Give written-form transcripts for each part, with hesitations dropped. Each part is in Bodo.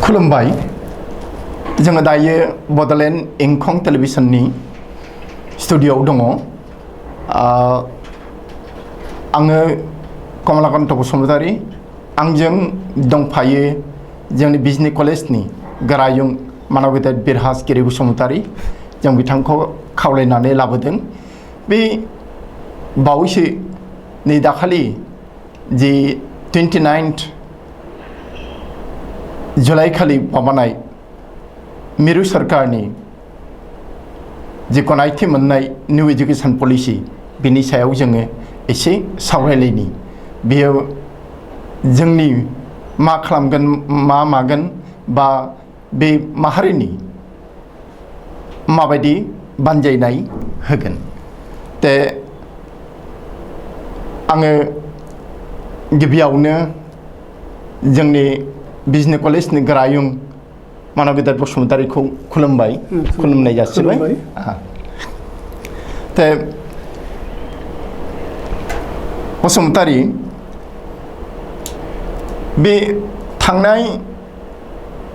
खुलुमबाय जोङो दायो बड'लेण्ड एंखं टेलिभिजननि स्टुडिय'आव दङ आङो कमलाकान्त बसुमतारी आंजों दंफायो जोंनि बिजनि कलेजनि गोरायुं मानबिथा बिरहासगिरि बसुमतारी जों बिथांखौ खावलायनानै लाबोदों बे बावैसो नै दाखालि जि 29 जुलाइ खालि माबानाय मिरु सरकारनि जि गनायथि मोननाय निउ एजुकेशन पलिसि बिनि सायाव जोङो एसे सावरायलायनि बेयो जोंनि मा खालामगोन मा मागोन बा बे माहारिनि माबायदि बानजायनाय होगोन ते आङो गिबियावनो जोंनि बिजनि कलेजनि गोरायुं मानबिथा बसुमतारीखौ खुलुमबाय खुलुमनाय जासिबाय ते बसुमतारी बे थांनाय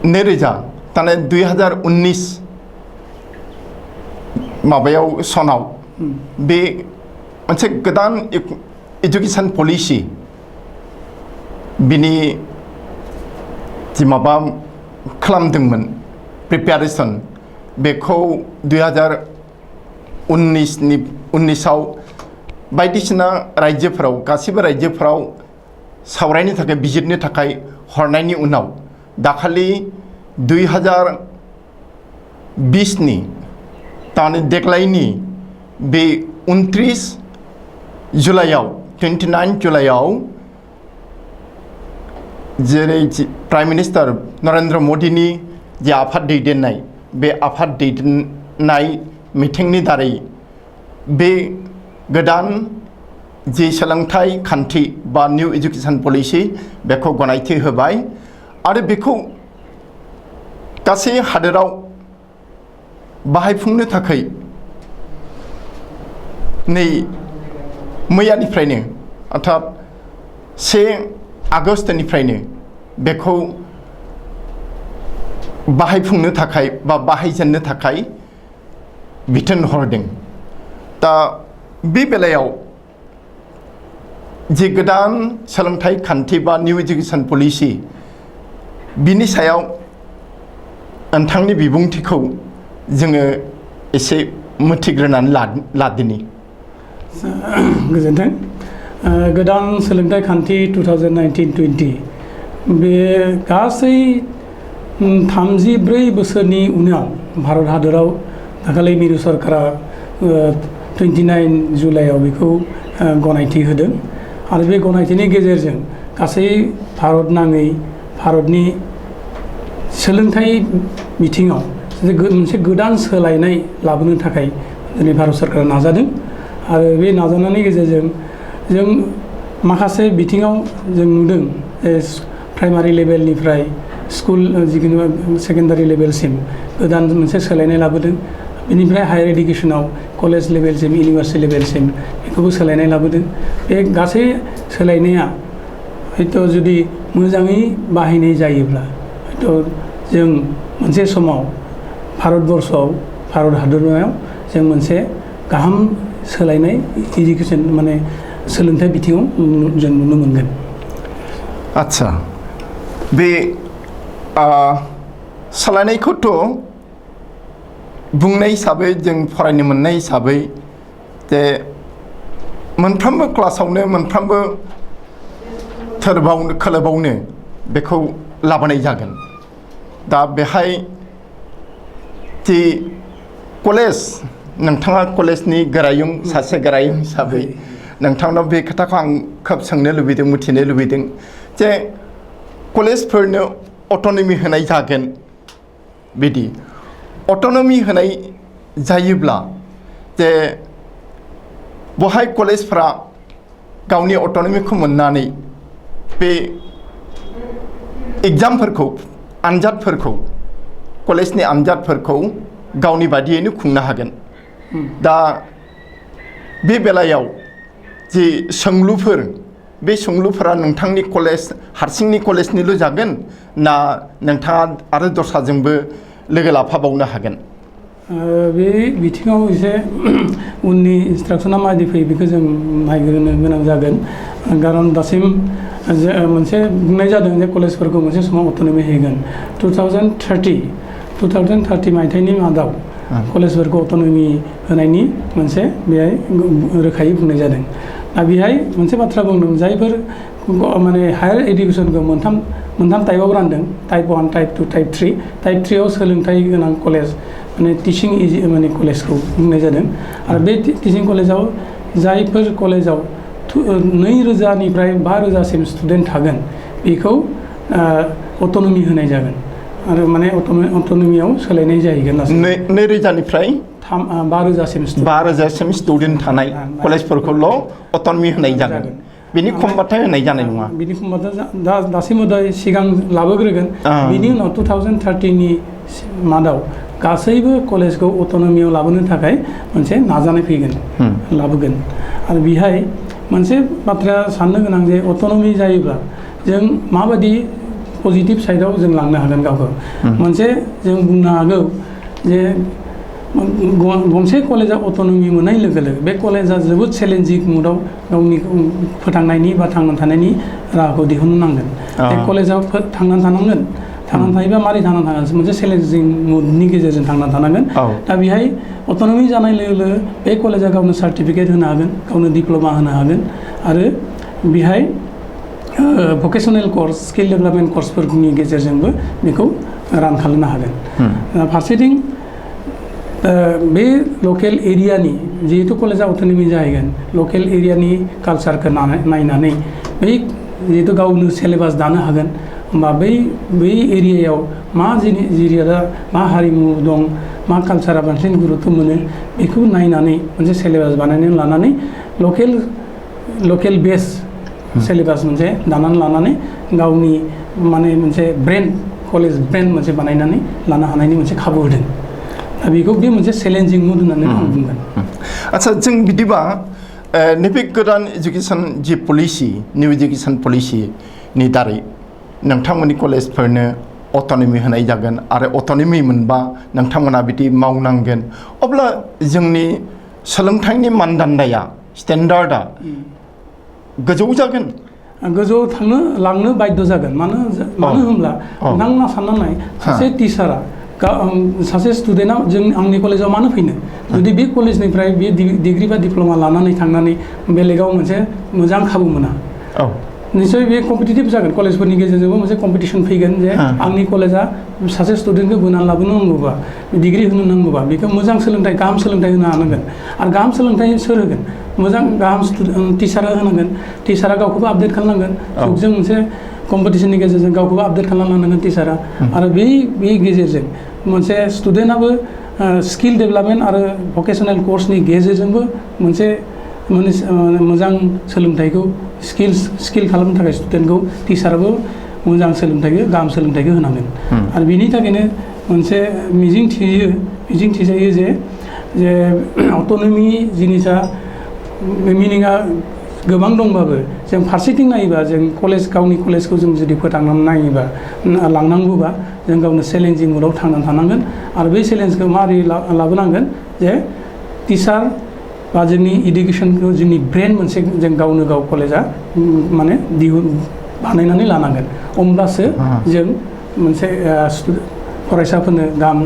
2019 माबायाव सनाव बे मोनसे गोदान एजुकेशन पलिसि बिनि जि माबा खालामदोंमोन प्रिपेरेसन बेखौ 2019 आव बायदिसिना रायजोफोराव गासिबो रायजोफोराव सावरायनो थाखाय बिजिरनो थाखाय हरनायनि उनाव दाखालि 2020 नि ताने देग्लायनि बे 29 जुलाइआव जेरै प्राइम मिनिस्टार नरेंद्र मोदीनि जे आफाद दैदेननाय बे आफाद दैदेननाय मिटिंनि दारै बे गोदान जि सोलोंथाइ खान्थि बा निउ एजुकेशन पलिसि बेखौ गनायथि होबाय आरो बेखौ गासै हादोराव बाहायफुंनो थाखाय नै मैयानिफ्रायनो अर्थात 1 आगस्तनिफ्रायनो बेखौ बाहायफुंनो थाखाय बा बाहायजेननो थाखाय बिथोन हरदों दा बे बेलायाव जि गोदान सोलोंथाइ खान्थि बा निउ एजुकेशन पलिसि बिनि सायाव नोंथांनि बिबुंथिखौ जोङो एसे मिथिग्रोनानै लादिनि गोजोन्थों गोदान सोलोंथाइ खान्थि 2019-20 बे गासै 34 बोसोरनि उनाव भारत हादराव दाखालि मिरु सरकारा 29 जुलाइआव बेखौ गनायथि होदों आरो बे गनायथिनि गेजेरजों गासै भारत नाङै भारतनि सोलोंथाइ बिथिङाव मोनसे गोदान सोलायनाय लाबोनो थाखाय दिनै भारत सरकारा नाजादों आरो बे नाजानायनि गेजेरजों जों माखासे बिथिङाव जों नुदों प्राइमारि लेभेलनिफ्राय स्कुल जिखुनु सेकेन्डारि लेभेलसिम गोदान मोनसे सोलायनाय लाबोदों बेनिफ्राय हायार एडुकेसनाव कलेज लेभेलसिम इउनिभार्सिटि लेभेलसिम बेखौबो सोलायनाय लाबोदों बे गासै सोलायनाया हयथ' जुदि मोजाङै बाहायनाय जायोब्ला हयथ' जों मोनसे समाव भारतबर्षआव भारत हादरमायाव जों मोनसे गाहाम सोलायनाय एजुकेशन माने सोलोंथाइ बिथिङाव जों नुनो मोनगोन। आच्छा बे सोलायनायखौथ' बुंनाय हिसाबै जों फरायनो मोननाय हिसाबै जे मोनफ्रोमबो क्लासावनो मोनफ्रोमबो खोलोबावनो बेखौ लाबोनाय जागोन दा बेहाय जि कलेज नोंथाङा कलेजनि गोरायुं सासे गोरायुं हिसाबै नोंथांनाव बे खोथाखौ आं खोब सोंनो लुबैदों मिथिनो लुबैदों जे कलेजफोरनो अट'नमि होनाय जागोन बिदि अट'नमि होनाय जायोब्ला जे बहाय कलेजफ्रा गावनि अट'नमिखौ मोननानै बे एग्जामफोरखौ आनजादफोरखौ कलेजनि आनजादफोरखौ गावनि बादियैनो खुंनो हागोन दा बे बेलायाव जि सोंलुफोर बे सोंलुफोरा नोंथांनि कलेज हारसिंनि कलेजनिल' जागोन ना नोंथाङा आरो दस्राजोंबो लोगो लाफाबावनो हागोन? बे बिथिङाव एसे उननि इन्सट्राक्सना माबायदि फैयो बेखौ जों नायग्रोनो गोनां जागोन। खारन दासिम मोनसे बुंनाय जादों जे कलेजफोरखौ मोनसे समाव अट'नमि होगोन 2030 मायथाइनि मादाव कलेजफोरखौ अट'नमि होनायनि मोनसे बेहाय रोखायै बुंनाय जादों। दा बेहाय मोनसे बाथ्रा बुंदों जायफोर माने हायार इडुकेसनखौ मोनथाम टाइपआव रानदों, टाइप 1, टाइप 2, टाइप 3। टाइप 3आव सोलोंथाइ गोनां कलेज माने टिचिं माने कलेजखौ बुंनाय जादों। आरो बे टिचिं कलेजाव जायफोर कलेजाव 2000निफ्राय 5000सिम स्टुडेन्ट थागोन बेखौ अट'नमि होनाय जागोन आरो माने अट'नमियाव सोलायनाय जाहैगोन। 2000निफ्राय 5000सिम स्टुडेन्ट थानाय कलेजफोरखौल' अट'नमि होनाय जागोन। बिनि खमबाथाय होनाय जानाय नङा। बिनि खमबाथाय दासिमबो सिगां लाबोग्रोगोन। बिनि उनाव 2030नि मादाव गासैबो कलेजखौ अट'नमियाव लाबोनो थाखाय मोनसे नाजानाय फैगोन, लाबोगोन। आरो बेहाय मोनसे बाथ्राया साननो गोनां जे अट'नमि जायोब्ला जों माबायदि पजिटिभ साइडआव जों लांनो हागोन गावखौ। मोनसे जों बुंनो हागौ जे गंसे कलेजा अट'नमि मोननाय लोगो लोगो बे कलेजा जोबोद चेलेन्जिं मुडआव गावनि फोथांनायनि बा थांना थानायनि राहाखौ दिहुननो नांगोन। बे कलेजाव थांना थानांगोन। थांना थायोबा मारै थांना थागोन? मोनसे चेलेन्जिं मुडनि गेजेरजों थांना थानांगोन। दा बेहाय अट'नमि जानाय लोगो लोगो बे कलेजा गावनो सार्टिफिकेट होनो हागोन, गावनो डिप्ल'मा होनो हागोन आरो बेहाय भकेसनेल कर्स, स्किल डेभेलपमेन्ट कर्सफोरनि गेजेरजोंबो बेखौ रान खालामनो हागोन। फारसेथिं बे लकेल एरियानि जिहेतु कलेजा अट'नमि जाहैगोन, लकेल एरियानि कालचारखौ नायनानै बै जिहेतु गावनो सिलेबास दानो हागोन। होमबा बै एरियायाव मा जिनिसा मा हारिमु दं, मा कालचारा बांसिन गुरुत्व मोनो बेखौ नायनानै मोनसे सिलेबास बानायनानै लानानै लकेल बेस सिलेबास मोनसे दानानै लानानै गावनि माने मोनसे कलेज ब्रेन्ड मोनसे बानायनानै लानो हानायनि मोनसे खाबु होदों। दा बेखौ बे मोनसे चेलेन्जिं मुड होननानै आं बुंगोन। आच्ছা, जों बिदिबा नैबे गोदान इडुकेसन जि पलिसि, निउ इडुकेसन पलिसिनि दारै नोंथांमोननि कलेजफोरनो अट'नमि होनाय जागोन आरो अट'नमि मोनबा नोंथांमोना बिदि मावनांगोन। अब्ला जोंनि सोलोंथाइनि मानदान्दाया, स्टेन्डार्डआ गोजौ जागोन। गोजौआव लांनो बाध्य जागोन। मानो होनब्ला नोंथांमोना सानना नाय, सासे टिचारा सासे स्टुडेन्टआ आंनि कलेजाव मानो फैनो? जुदि बे कलेजनिफ्राय बे डिग्रि बा डिप्ल'मा लानानै थांनानै बेलेगाव मोनसे मोजां खाबु मोना, निश्चय बे कम्पिटिटिभ जागोन। कलेजफोरनि गेजेरजोंबो मोनसे कम्पिटिसन फैगोन जे आंनि कलेजा सासे स्टुडेन्टखौ बोनानै लाबोनो नांगौबा, डिग्रि होनो नांगौबा बेखौ मोजां सोलोंथाइ, गाहाम सोलोंथाइ होनो हानांगोन। आरो गाहाम सोलोंथाइ सोर होगोन? मोजां गाहाम टिचारा होनांगोन। टिचारा गावखौबो आपडेट खालामनांगोन। जुगजों मोनसे कम्पिटिसननि गेजेरजों गावखौबो आपडेट खालामलांनांगोन टिचारा। आरो बे गेजेरजों मोनसे स्टुडेन्टआबो स्किल डेभेलपमेन्ट आरो भकेसनेल कर्सनि गेजेरजोंबो मोनसे मोजां सोलोंथाइखौ स्किल खालामनो थाखाय स्टुडेन्टखौ टिचाराबो मोजां सोलोंथाइखौ, गाहाम सोलोंथाइखौ होनांगोन। आरो बिनि थाखायनो मोनसे मिजिं थिजायो जे अट'नमि जिनिसा मिनिङा गोबां दंबाबो जों फारसेथिं नायोबा जों गावनि कलेजखौ जों जुदि फोथांनानै नायोबा लांनांगौबा जों गावनो चेलेन्जिं मुडआव थांनानै थानांगोन। आरो बे चेलेन्जखौ माबोरै लाबोनांगोन जे टिचार बा जोंनि इडुकेसनखौ जोंनि ब्रेन्ड मोनसे जों गावनो गाव कलेजा माने बानायनानै लानांगोन। होमब्लासो जों मोनसे फरायसाफोरनो गाहाम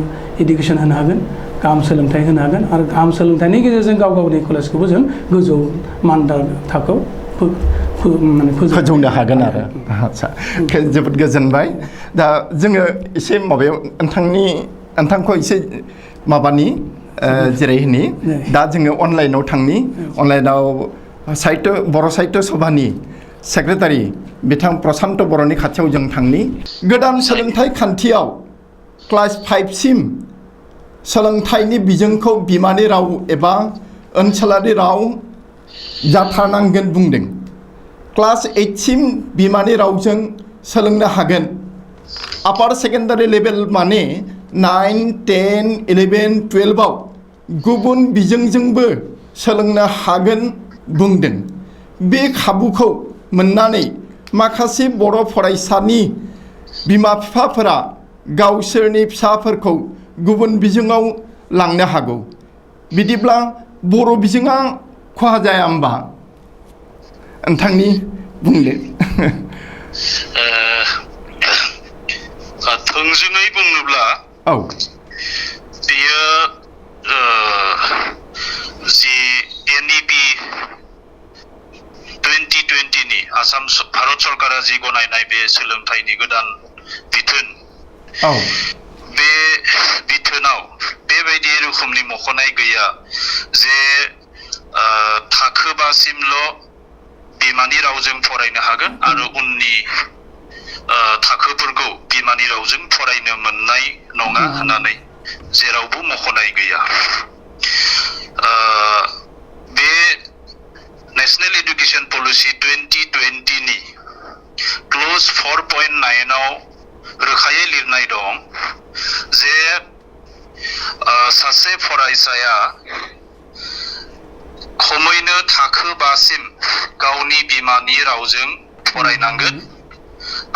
इडुकेसन होनो हागोन, गाहाम सोलोंथाइ होनो हागोन। आरो गाहाम सोलोंथाइनि गेजेरजों गावनि कलेजखौबो जों गोजौ थाखोआव फोजौनो हागोन आरो। आच्ছা, जोबोद गोजोनबाय। दा जोङो एसे माबायाव नोंथांखौ एसे माबानि जिरायहोनि। दा जोङो अनलाइनाव थांनि। अनलाइनाव बर' साहित्य सभानि सेक्रेटारि बिथां प्रसान्त बर'नि खाथियाव जों थांनि। गोदान सोलोंथाइ खान्थियाव क्लास 5सिम सोलोंथाइनि बिजोंखौ बिमानि राव एबा ओनसोलारि राव जाथारनांगोन बुंदों। क्लास 8सिम बिमानि रावजों सोलोंनो हागोन। आपार सेकेन्डारि लेभेल माने 9, 10, 11, 12आव गुबुन बिजोंजोंबो सोलोंनो हागोन बुंदों। बे खाबुखौ मोननानै माखासे बर' फरायसानि बिमा बिफाफोरा गावसोरनि फिसाफोरखौ गुबुन बिजोङाव लांनो हागौ बिदिब्ला बर' बिजोङा खहा जाया होमबा नोंथांनि बुंदो थोंजोङै बुङोब्ला औ बेयो जि NEP 2020 नि आसाम भारत सरकारा जि गनायनाय बे सोलोंथाइनि गोदान बिथोन औ बे बिथोनाव बेबायदि रोखोमनि मख'नाय गैया जे थाखो 5 सिमल' बिमानि रावजों फरायनो हागोन आरो उननि थाखोफोरखौ बिमानि रावजों फरायनो मोननाय नङा होननानै जेरावबो मख'नाय गैया बे नेशनेल एडुकेशन पलिसि 2020 नि क्ल'ज 4.9 आव रोखायै लिरनाय दं जे सासे फरायसाया खमैनो थाखो 5 सिम गावनि बिमानि रावजों फरायनांगोन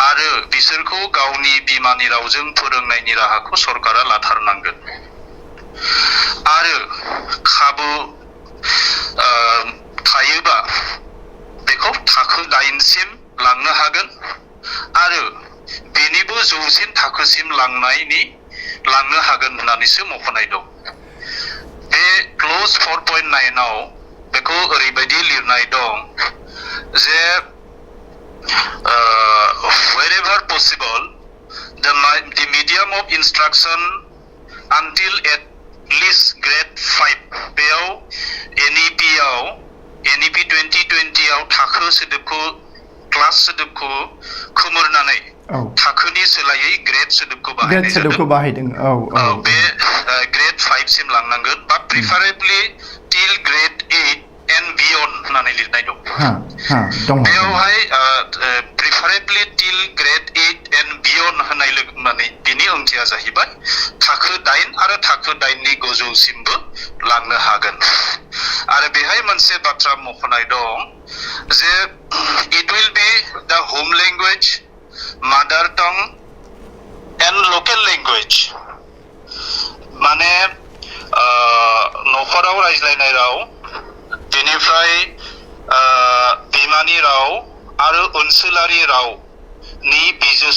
आरो बिसोरखौ गावनि बिमानि रावजों फोरोंनायनि राहाखौ सरकारा लाथारनांगोन आरो खाबु थायोबा बेखौ थाखो 8 सिम लांनो हागोन आरो बेनिबो जौसिन थाखोसिम लांनो हागोन होननानैसो मख'नाय दं बे क्ल'ज 4.9 आव बेखौ ओरैबायदि लिरनाय दं जे wherever possible the medium of instruction until at least grade 5 बेयाव NEP 2020 आव थाखो सोदोबखौ क्लास सोदोबखौ खोमोरनानै थाखोनि सोलायै ग्रेड सोदोबखौ बाहायदों बे ग्रेड 5 सिम लांनांगोन बा प्रिफारेबलि टिल ग्रेड 8 and beyond होननानै लिरनाय दं बेयावहाय प्रिफारेबलि टिल ग्रेड 8 and beyond होननाय लोगोनानै बिनि ओंथिया जाहैबाय थाखो 8 आरो थाखो 8 नि गोजौसिमबो लांनो हागोन आरो बेहाय मोनसे बाथ्रा मख'नाय दं जे it will be the home language mother tongue and local language माने न'खराव रायज्लायनाय राव बेनिफ्राय बिमानि राव आरो ओनसोलारि रावनि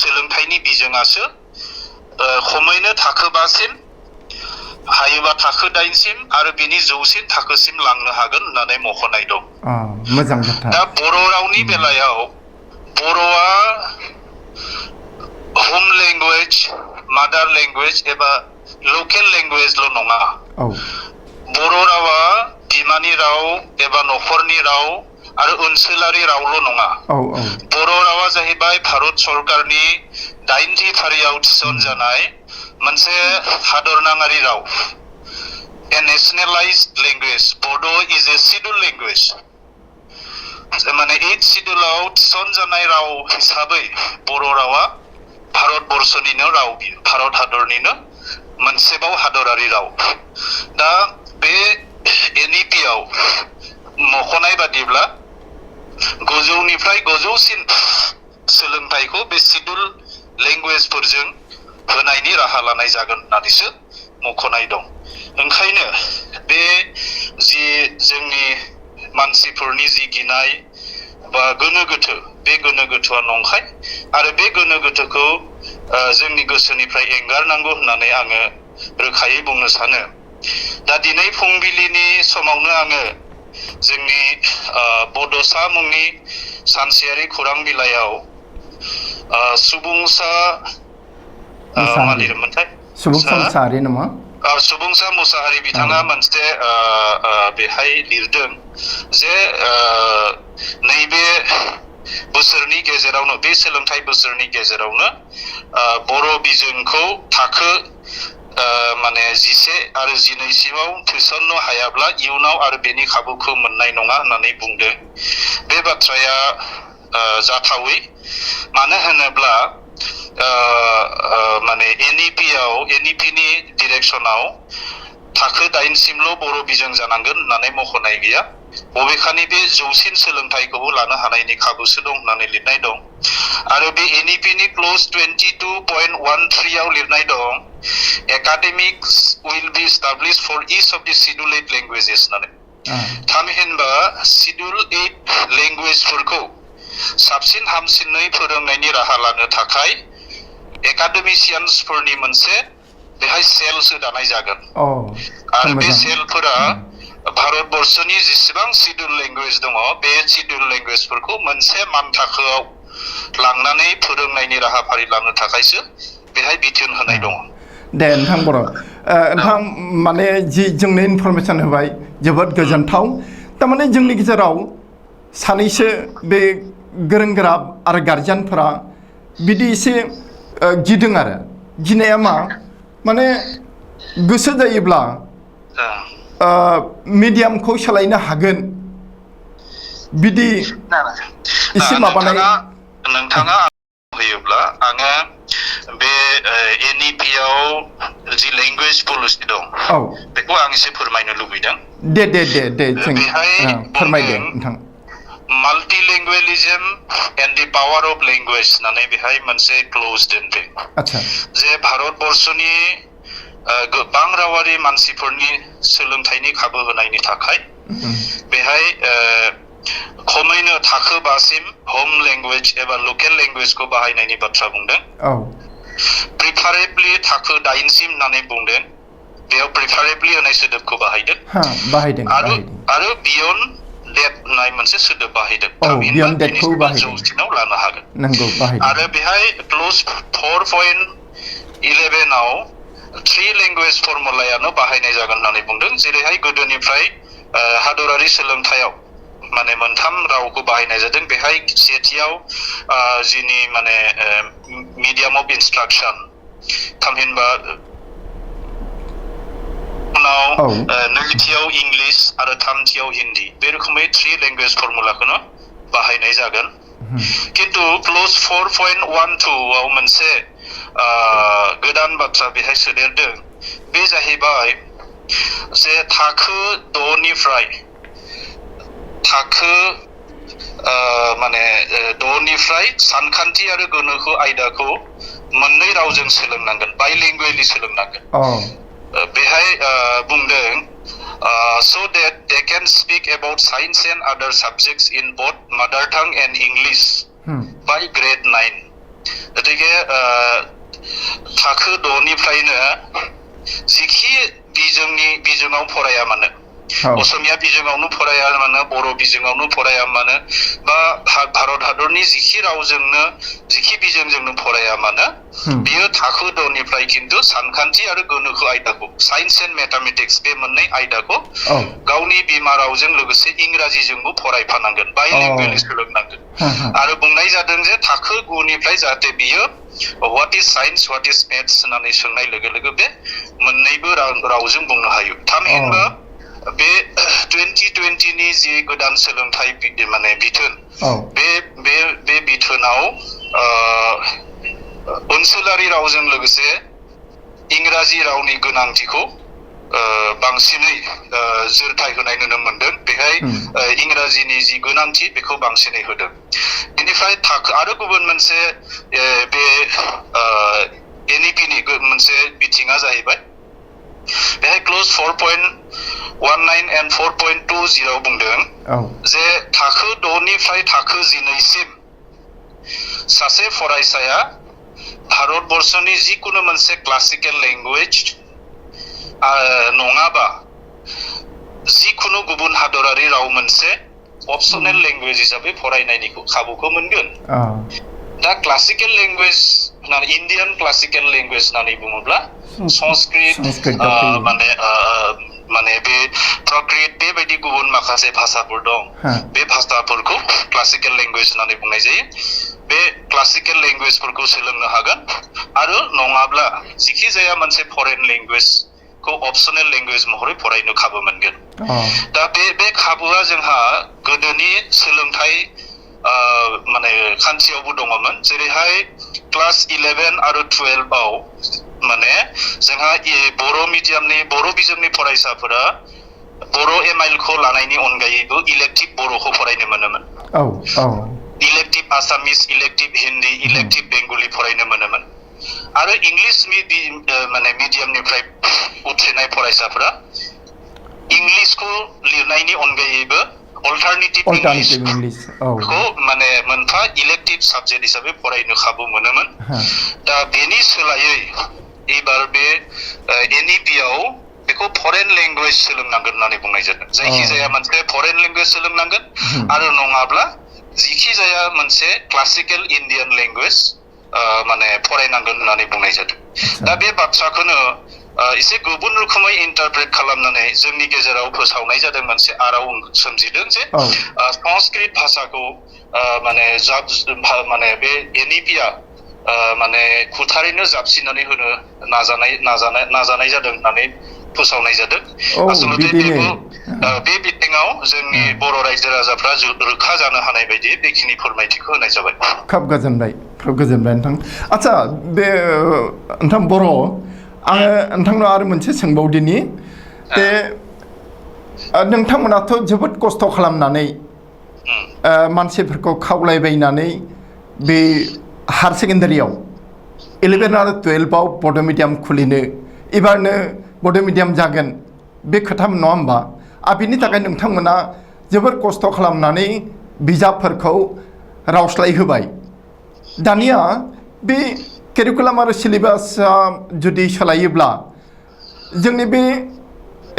सोलोंथाइनि बिजोङासो खमैनो थाखो 5 सिम हायोबा थाखो 8 सिम आरो बिनि जौसिन थाखोसिम लांनो हागोन होननानै मख'नाय दं मोजां बाथ्रा दा बर' रावनि बेलायाव बर'आ होम लेंगुवेज मादार लेंगुवेज एबा लकेल लेंगुवेजल' नङा बर' रावा बिमानि राव एबा न'खरनि राव आरो ओनसोलारि रावल' नङा बर' रावा जाहैबाय भारत सरकारनि 8थि फारियाव थिसनजानाय मोनसे हादरनाङारि राव ए नेशनेलाइज्ड लेंगुवेज बड' इज ए शिड्युल लेंगुवेज माने 8th शिड्युलाव थिसनजानाय राव हिसाबै बर' रावा भारत बर्षनिनो राव बियो भारत हादरनिनो मोनसेबाव हादरारि राव दा बे NEP आव मख'नाय बादिब्ला गोजौनिफ्राय गोजौसिन सोलोंथाइखौ बे शिड्युल लेंगुवेजफोरजों होनायनि राहा लानाय जागोन होननानैसो मख'नाय दं ओंखायनो बे जि जोंनि मानसिफोरनि जि गिनाय बा गोनो गोथो बे गोनो गोथोआ नंखाय आरो बे गोनो गोथोखौ जोंनि गोसोनिफ्राय एंगारनांगौ होननानै आङो रोखायै बुंनो सानो दा दिनै फुंबिलिनि समावनो आङो जोंनि बड'सा मुंनि सानसेयारि खौरां बिलाइयाव सुबुंसा मा लिरदोंमोनथाय सुबुंसारि नामा सुबुंसा मुसाहारि बिथाङा मोनसे बेहाय लिरदों जे नैबे बोसोरनि गेजेरावनो बे सोलोंथाइ बोसोरनि गेजेरावनो बर' बिजोंखौ थाखो माने 11 आरो 12 सिमाव थिसननो हायाब्ला इयुनाव आरो बेनि खाबुखौ मोननाय नङा होननानै बुंदों बे बाथ्राया जाथावै मानो होनोब्ला माने NEP नि डिरेक्सनाव थाखो 8 सिमल' बर' बिजों जानांगोन होननानै मख'नाय गैया बबेखानि बे जौसिन सोलोंथाइखौबो लानो हानायनि खाबुसो दं होननानै लिरनाय दं आरो बे NEP नि क्ल'ज 22.13 आव लिरनाय दं academics will be established for each of the scheduled 8 languages होननानै थामहिनबा schedule 8 लेंगुवेजफोरखौ साबसिन हामसिनै फोरोंनायनि राहा लानो थाखाय एकाडेमिशियान्सफोरनि मोनसे बेहाय सेलसो दानाय जागोन आरो बे सेलफोरा भारतबर्षनि जेसेबां शिड्युल लेंगुवेज दङ बे शिड्युल लेंगुवेजफोरखौ मोनसे मानथाखोआव लांनानै फोरोंनायनि राहाफारि लानो थाखायसो बेहाय बिथोन होनाय दङ दे नोंथां बर' नोंथां माने जि जोंनो इनफरमेसन होबाय जोबोद गोजोनथाव थारमाने जोंनि गेजेराव सानैसो बे गोरों गोरा आरो गार्जियानफोरा बिदि एसे गिदों आरो गिनाया मा माने गोसो जायोब्ला मिडियामखौ सोलायनो हागोन बिदि एसे माबानाय नोंथाङा होयोब्ला आङो बे NEP आव जि लेंगुवेज पलिसि दं बेखौ आं एसे फोरमायनो लुबैदों दे जों फोरमायदो नोंथां multilingualism and the power of language होननानै बेहाय मोनसे क्ल'ज दोनदों आच्छा जे भारतबर्षनि गोबां रावारि मानसिफोरनि सोलोंथाइनि खाबु होनायनि थाखाय बेहाय खमैनो थाखो 5 सिम होम लेंगुवेज एबा लकेल लेंगुवेजखौ बाहायनायनि बाथ्रा बुंदों प्रिफारेबलि थाखो 8 सिम होननानै बुंदों बेयाव प्रिफारेबलि होनाय सोदोबखौ बाहायदों आरो बियन्ड डेट होननाय मोनसे सोदोब बाहायदों बियन्ड डेटखौ बाहायदों जौसिनाव लानो हागोन नंगौ बाहायदों आरो बेहाय क्ल'ज 4.11 आव 3 लेंगुवेज फर्मुलायानो बाहायनाय जागोन होननानै बुंदों जेरैहाय गोदोनिफ्राय हादरारि सोलोंथायाव माने मोनथाम रावखौ बाहायनाय जादों बेहाय सेथियाव जिनि माने मिडियाम अफ इन्सट्राक्शन थामहिनबा उनाव नैथियाव इंलिश आरो थामथियाव हिन्दी बे रोखोमै 3 लेंगुवेज फर्मुलाखौनो बाहायनाय जागोन किन्तु क्ल'ज 4.12 आव मोनसे गोदान बाथ्रा बेहाय सोदेरदों बे जाहैबाय जे थाखो 6 निफ्राय थाखो माने 6 निफ्राय सानखान्थि आरो गोनोखो आयदाखौ मोननै रावजों सोलोंनांगोन बाइलिंगुवेलि सोलोंनांगोन बेहाय बुंदों so that they can speak about science and other subjects in both mother tongue and English by grade 9 गतिके थाखो 6 निफ्रायनो जिखि बिजोङाव फराया मानो असमिया बिजोङावनो फराया मानो बर' बिजोङावनो फराया मानो बा भारत हादरनि जिखि बिजोंजोंनो फराया मानो बियो थाखो 6 निफ्राय किन्तु सानखान्थि आरो गोनोखो आयदाखौ साइन्स एन्ड मैथमेटिक्स बे मोननै आयदाखौ गावनि बिमा रावजों लोगोसे इंराजिजोंबो फरायफानांगोन बाइलिंगुवेलि सोलोंनांगोन आरो बुंनाय जादों जे थाखो 9 निफ्राय जाहाथे बियो what is science what is maths होननानै सोंनाय लोगो लोगो बे मोननैबो रावजों बुंनो हायो थामहिनबा बे 2020 नि जि गोदान सोलोंथाइ माने बिथोन बे बिथोनाव ओनसोलारि रावजों लोगोसे इंराजि रावनि गोनांथिखौ बांसिनै जोरथाय होनाय नुनो मोनदों बेहाय इंराजिनि जि गोनांथि बेखौ बांसिनै होदों बेनिफ्राय आरो गुबुन मोनसे बे NEP नि मोनसे बिथिङा जाहैबाय बेहाय क्ल'ज 4.19 and 4.20 बुंदों जे थाखो 6 निफ्राय थाखो 12 सिम सासे फरायसाया भारतबर्षनि जिकुनु मोनसे क्लासिकेल लेंगुवेज नङाबा जिकुनु गुबुन हादरारि राव मोनसे अपसनेल लेंगुवेज हिसाबै फरायनायनि खाबुखौ मोनगोन दा classical language Indian classical language होननानै बुङोब्ला संस्कृत माने बे प्राकृत बेबायदि गुबुन माखासे भाषाफोर दं बे भाषाफोरखौ क्लासिकेल लेंगुवेज होननानै बुंनाय जायो बे क्लासिकेल लेंगुवेजफोरखौ सोलोंनो हागोन आरो नङाब्ला जिखि जाया मोनसे फरेन लेंगुवेजखौ अपसनेल लेंगुवेज महरै फरायनो खाबु मोनगोन दा बे खाबुआ जोंहा गोदोनि सोलोंथाइ माने खान्थियावबो दङमोन जेरैहाय क्लास 11 आरो 12 आव माने जोंहा बर' बिजोंनि फरायसाफोरा बर' एमाइलखौ लानायनि अनगायैबो इलेक्टिभ बर'खौ फरायनो मोनोमोन elective Assamese elective Hindi elective Bengali फरायनो मोनोमोन आरो इंलिश माने मिडियामनिफ्राय उथ्रिनाय फरायसाफोरा इंलिशखौ लिरनायनि अनगायैबो अल्टारनेटिभ इंलिशखौ माने मोनफा इलेक्टिभ साबजेक्ट हिसाबै फरायनो खाबु मोनोमोन दा बेनि सोलायै एबार बे NEP आव बेखौ फरेन लेंगुवेज सोलोंनांगोन होननानै बुंनाय जादों जायखिजाया मोनसे फरेन लेंगुवेज सोलोंनांगोन आरो नङाब्ला जिखिजाया मोनसे क्लासिकेल इन्डियान लेंगुवेज माने फरायनांगोन होननानै बुंनाय जादों दा बे बाथ्राखौनो एसे गुबुन रोखोमै इन्टारप्रेट खालामनानै जोंनि गेजेराव फोसावनाय जादों मोनसे आराव सोमजिदों जे संस्कृत भाषाखौ माने बे NEP आ माने खुथारैनो जाबसिननानै होनो नाजानाय जादों होननानै फोसावनाय जादों आसलते बे बिथिङाव जोंनि बर' रायजो राजाफ्रा रोखा जानो हानाय बायदि बेखिनि फोरमायथिखौ होनाय जाबाय खोब गोजोनबाय नोंथां आচ্ছা बे नोंथां बर' आङो नोंथांनाव आरो मोनसे सोंबावदिनि बे नोंथांमोनाथ' जोबोद खस्थ' खालामनानै मानसिफोरखौ खावलायबायनानै बे हायार सेकेन्डारियाव 11 आरो 12 आव बड' मिडियाम खुलिनो एबारनो बड' मिडियाम जागोन बे खोथामोन नङा होमबा बिनि थाखाय नोंथांमोना जोबोद खस्थ' खालामनानै बिजाबफोरखौ रावस्लाय होबाय दानिया बे कारिकुलाम आरो सिलेबासआ जुदि सोलायोब्ला जोंनि बे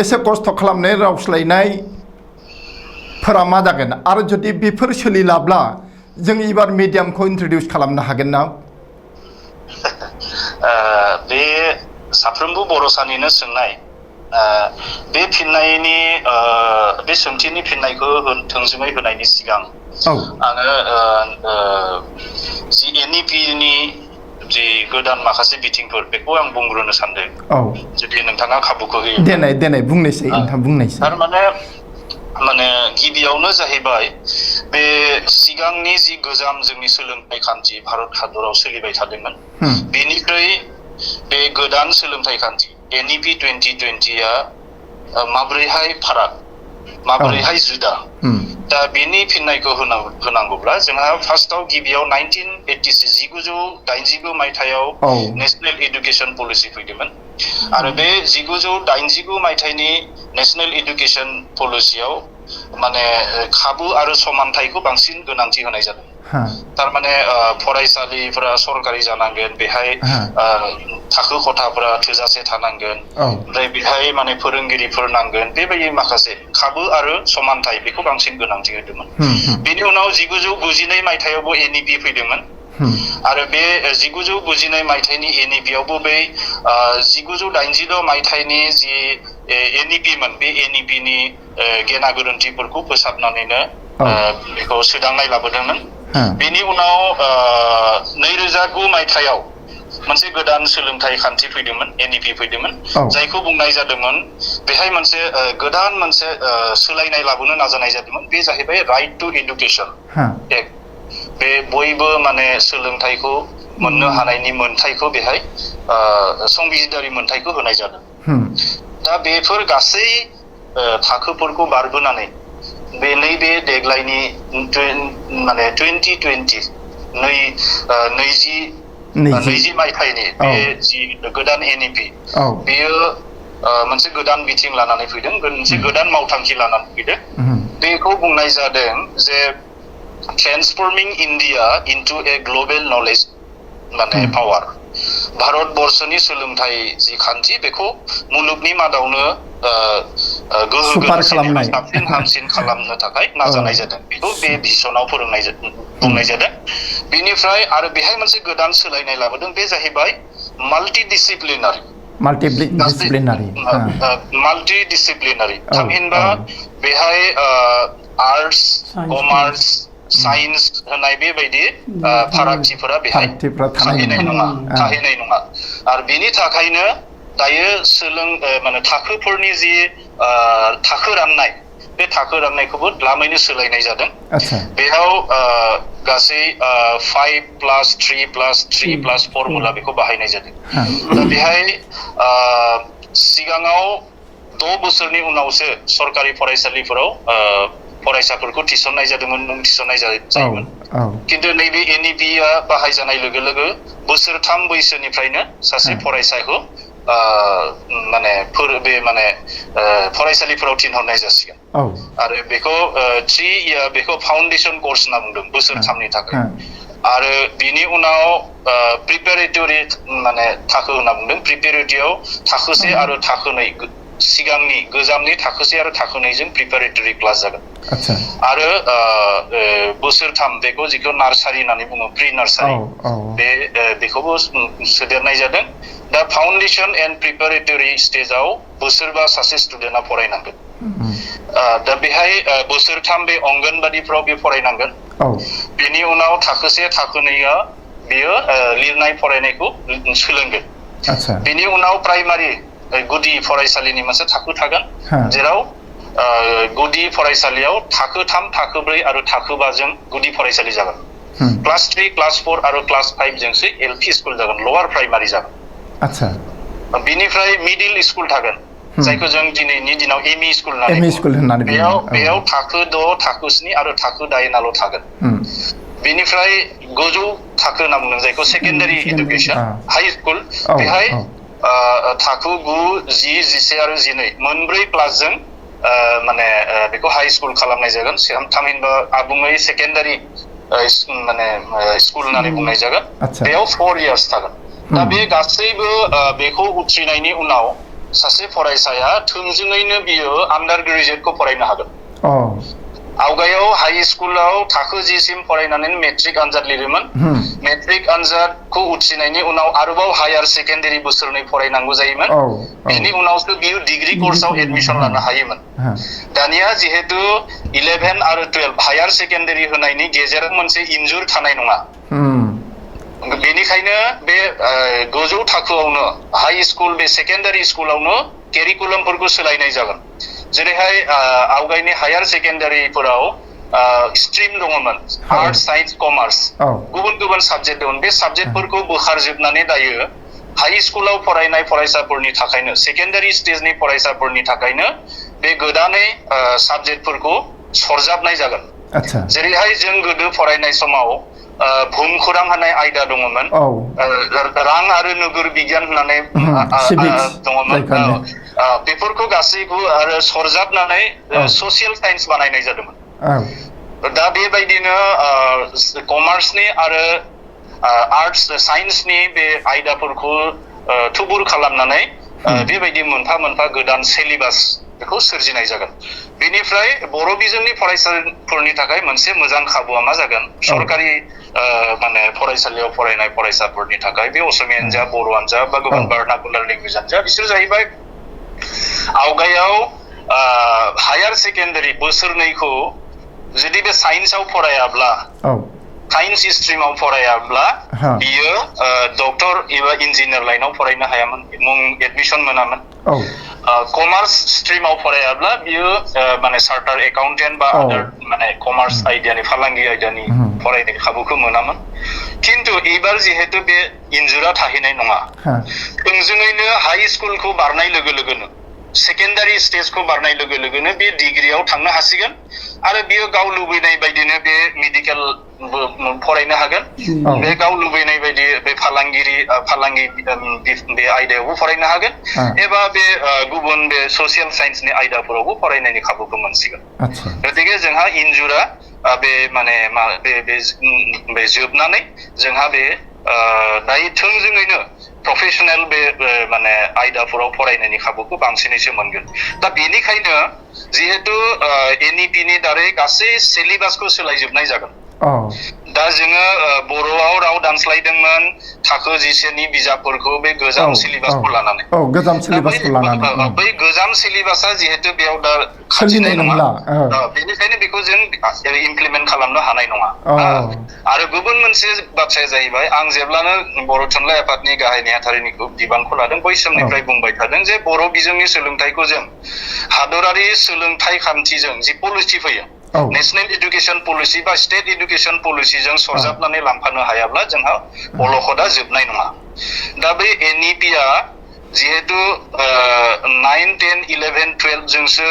एसे खस्थ' खालामनाय रावस्लायनायफोरा मा जागोन आरो जुदि बेफोर सोलिलाब्ला जों एबार मिडियामखौ इन्ट्रडिउस खालामनो हागोन ना बे साफ्रोमबो बर'सानिनो सोंनाय बे फिननायनि बे सोंथिनि फिननायखौ थोंजोङै होनायनि सिगां आङो जि NEP नि जि गोदान माखासे बिथिंफोर बेखौ आं बुंग्रोनो सानदों जुदि नोंथाङा खाबुखौ होयो देनाय बुंनायसै नोंथां बुंनायसै माने गिबियावनो जाहैबाय बे सिगांनि जि गोजाम जोंनि सोलोंथाइ खान्थि भारत हादराव सोलिबाय थादोंमोन बेनिख्रुइ बे गोदान सोलोंथाइ खान्थि NEP 2020 आ माबोरैहाय फाराग माबोरैहाय जुदा दा बेनि फिननायखौ होनांगौब्ला जोंहा फार्स्टआव गिबियाव 1989 मायथाइयाव नेशनेल एडुकेशन पलिसि फैदोंमोन आरो बे 1989 मायथाइनि नेशनेल एडुकेशन पलिसियाव माने खाबु आरो समानथायखौ बांसिन गोनांथि होनाय जादों थारमाने फरायसालिफोरा सरकारि जानांगोन बेहाय थाखो खथाफोरा थोजासे थानांगोन ओमफ्राय बेहाय माने फोरोंगिरिफोर नांगोन बेबायदि माखासे खाबु आरो समानथाय बेखौ बांसिन गोनांथि होदोंमोन बेनि उनाव 1992 मायथाइयावबो NEP फैदोंमोन आरो बे 1992 मायथाइनि NEP आवबो बै 1986 मायथाइनि जि NEP मोन बे NEP नि गेना गोरोन्थिफोरखौ फोसाबनानैनो बेखौ सोदांनाय लाबोदोंमोन बेनि उनाव 2009 मायथाइयाव मोनसे गोदान सोलोंथाइ खान्थि फैदोंमोन NEP फैदोंमन जायखौ बुंनाय जादोंमोन बेहाय मोनसे गोदान मोनसे सोलायनाय लाबोनो नाजानाय जादोंमोन बे जाहैबाय राइट टु एडुकेशन एक्ट बे बयबो माने सोलोंथाइखौ मोननो हानायनि मोनथायखौ बेहाय संबिजिदारि मोनथायखौ होनाय जादों दा बेफोर गासै थाखोफोरखौ बारबोनानै बे नैबे देग्लायनि माने 2020 20 मायथाइनि बे जि गोदान NEP बेयो मोनसे गोदान बिथिं लानानै फैदों मोनसे गोदान मावथांखि लानानै फैदों बेखौ बुंनाय जादों जे ट्रेन्सफर्मिं इन्डिया इनटु ए ग्लोबेल नलेज माने पावार भारत बर्षनि सोलोंथाइ जि खान्थि बेखौ मुलुगनि मादावनो गोहो गोनांसिन साबसिन हामसिन खालामनो थाखाय नाजानाय जादों बेखौ बे भिजनाव बुंनाय जादों बेनिफ्राय आरो बेहाय मोनसे गोदान सोलायनाय लाबोदों बे जाहैबाय माल्टिडिसिप्लिनारि थामहिनबा बेहाय आर्टस कमार्स साइन्स होनाय बेबायदि फारागथिफोरा बेहाय थाहैनाय नङा आरो बेनि थाखायनो दायो माने थाखोफोरनि जि थाखो राननाय बे थाखो राननायखौबो लामैनो सोलायनाय जादों बेयाव गासै 5+3+3+ फर्मुला बेखौ बाहायनाय जादों दा बेहाय सिगाङाव 6 बोसोरनि उनावसो सरकारि फरायसालिफोराव फरायसाफोरखौ थिसननाय जादोंमोन मुं थिसननाय जायोमोन किन्तु नैबे NEP आ बाहायजानाय लोगो लोगो बोसोरथाम बैसोनिफ्रायनो सासे फरायसाखौ माने फरायसालिफोराव थिनहरनाय जासिगोन आरो बेखौ 3 इयार बेखौ फाउन्डेसन कोर्स होनना बुंदों बोसोरथामनि थाखाय आरो बिनि उनाव प्रिपेरेटरि माने थाखो होनना बुंदों प्रिपेरेटरियाव थाखोसे आरो थाखोनै सिगांनि गोजामनि थाखोसे आरो थाखोनैजों प्रिपेरेटरि क्लास जागोन आरो बोसोरथाम बेखौ जिखौ नार्सारि होननानै बुङो प्रि नार्सारि बेखौबो सोदेरनाय जादों दा फाउन्डेसन एन्ड प्रिपेरेटरि स्टेजाव बोसोरबा सासे स्टुडेन्टआ फरायनांगोन दा बेहाय बोसोरथाम बे अंगनबादिफ्राव बे फरायनांगोन बेनि उनाव थाखोसे थाखोनैया बेयो लिरनाय फरायनायखौ सोलोंगोन बेनि उनाव प्राइमारि गुदि फरायसालिनि मोनसे थाखो थागोन जेराव गुदि फरायसालियाव थाखो 3 थाखो 4 आरो थाखो 5 जों गुदि फरायसालि जागोन क्लास 3 क्लास 4 आरो क्लास 5 जोंसो LP स्कुल जागोन लवार प्राइमारि जागोन बिनिफ्राय मिडिल स्कुल थागोन जायखौ जों दिनैनि दिनाव ME स्कुल होननानै बेयाव थाखो 6 थाखो 7 आरो थाखो 8 आल' थागोन बेनिफ्राय गोजौ थाखो होनना बुंदों जायखौ सेकेन्डारि एडुकेसन हाई स्कुल बेहाय थाखो 9 10 11 आरो 12 मोनब्रै क्लासजों माने बेखौ हाई स्कुल खालामनाय जागोन थामहिनबा आबुङै सेकेन्डारि माने स्कुल होननानै बुंनाय जागोन बेयाव 4 इयार्स थागोन दा बे गासैबो बेखौ उथ्रिनायनि उनाव सासे फरायसाया थोंजोङैनो बियो आन्डार ग्रेजुएटखौ फरायनो हागोन आवगायाव हाई स्कुलाव थाखो 10 सिम फरायनानै मेट्रिक आनजाद लिरोमोन मेट्रिक आनजादखौ उथ्रिनायनि उनाव आरोबाव हायार सेकेन्डारि बोसोरनै फरायनांगौ जायोमोन बेनि उनावसो बियो डिग्री कोर्सआव एडमिशन लानो हायोमोन दानिया जिहेतु 11 आरो 12 हायार सेकेन्डारि होनायनि गेजेराव मोनसे इनजुर थानाय नङा बेनिखायनो बे गोजौ थाखोआवनो हाई स्कुल बे सेकेन्डारि स्कुलावनो केरिकुलामफोरखौ सोलायनाय जागोन जेरैहाय आवगायनि हायार सेकेन्डारिफोराव स्ट्रीम दङमोन आर्ट्स साइन्स कमार्स गुबुन गुबुन साबजेक्ट दंमोन बे साबजेक्टफोरखौ बोखारजोबनानै दायो हाई स्कुलाव फरायनाय फरायसाफोरनि थाखायनो सेकेन्डारि स्टेजनि फरायसाफोरनि थाखायनो बे गोदानै साबजेक्टफोरखौ सरजाबनाय जागोन जेरैहाय जों गोदो फरायनाय समाव भुमखौरां होननाय आयदा दङमोन रां आरो नोगोर बिगियान होननानै दङमोन बेफोरखौ गासैबो आरो सरजाबनानै ससियेल साइन्स बानायनाय जादोंमोन दा बेबायदिनो कमार्सनि आरो आर्ट्स साइन्सनि बे आयदाफोरखौ थुबुर खालामनानै बेबायदि मोनफा मोनफा गोदान सिलेबास बेखौ सोरजिनाय जागोन बेनिफ्राय बर' बिजोंनि फरायसाफोरनि थाखाय मोनसे मोजां खाबुआ मा जागोन सरकारि माने फरायसालियाव फरायनाय फरायसाफोरनि थाखाय बे असमियानो जा बर'आनो जा बा गुबुन भार्नाकुलार लेंगुवेजआनो जा बिसोर जाहैबाय आवगायाव हायार सेकेन्डारि बोसोरनैखौ जुदि बे साइन्सआव फरायाब्ला साइन्स स्ट्रीमाव फरायाब्ला बियो डक्टर एबा इन्जिनियार लाइनाव फरायनो हायामोन मुं एडमिशन मोनामोन कमार्स स्ट्रीमाव फरायाब्ला बियो माने चार्टार एकाउन्टेन्ट बा आदार माने कमार्स आयदानि फालांगि आयदानि फरायनाय खाबुखौ मोनामोन किन्तु एबार जिहेतु बे इन्जुरा थाहैनाय नङा थोंजोङैनो हाई स्कुलखौ बारनाय लोगो लोगोनो सेकेन्डारि स्टेजखौ बारनाय लोगो लोगोनो बे डिग्रीयाव थांनो हासिगोन आरो बियो गाव लुबैनाय बायदिनो बे मेडिकेल फरायनो हागोन बे गाव लुबैनाय बायदि बे फालांगि बे आयदायावबो फरायनो हागोन एबा बे गुबुन बे ससियेल साइन्सनि आयदाफोरावबो फरायनायनि खाबुखौ मोनसिगोन गतिके जोंहा इन्जुरा बे माने बे जोबनानै जोंहा बे दायो थोंजोङैनो प्रफेशनेल बे माने आयदाफोराव फरायनायनि खाबुखौ बांसिनैसो मोनगोन दा बेनिखायनो जिहेतु NEP नि दारै गासै सिलेबासखौ सोलायजोबनाय जागोन दा जोङो बर'आव राव दानस्लायदोंमोन थाखो 10 नि बिजाबफोरखौ बे गोजाम सिलेबासखौ लानानै बै गोजाम सिलेबासा जिहेतु बेयाव दा खाथिनाय नङा बेनिखायनो बेखौ जों इमप्लिमेन्ट खालामनो हानाय नङा आरो गुबुन मोनसे बाथ्राया जाहैबाय आं जेब्लानो बर' थुनलाइ आफादनि गाहाय नेहाथारिनिखौ बिबानखौ लादों बै समनिफ्राय बुंबाय थादों जे बर' बिजोंनि सोलोंथाइखौ जों हादरारि सोलोंथाइ खान्थिजों जि पलिसि फैयो नेशनेल एडुकेशन पलिसि बा स्टेट एडुकेशन पलिसिजों सरजाबनानै लांफानो हायाब्ला जोंहा अलखदा जोबनाय नङा दा बे NEP आ जिहेतु 9, 10, 11, 12 जोंसो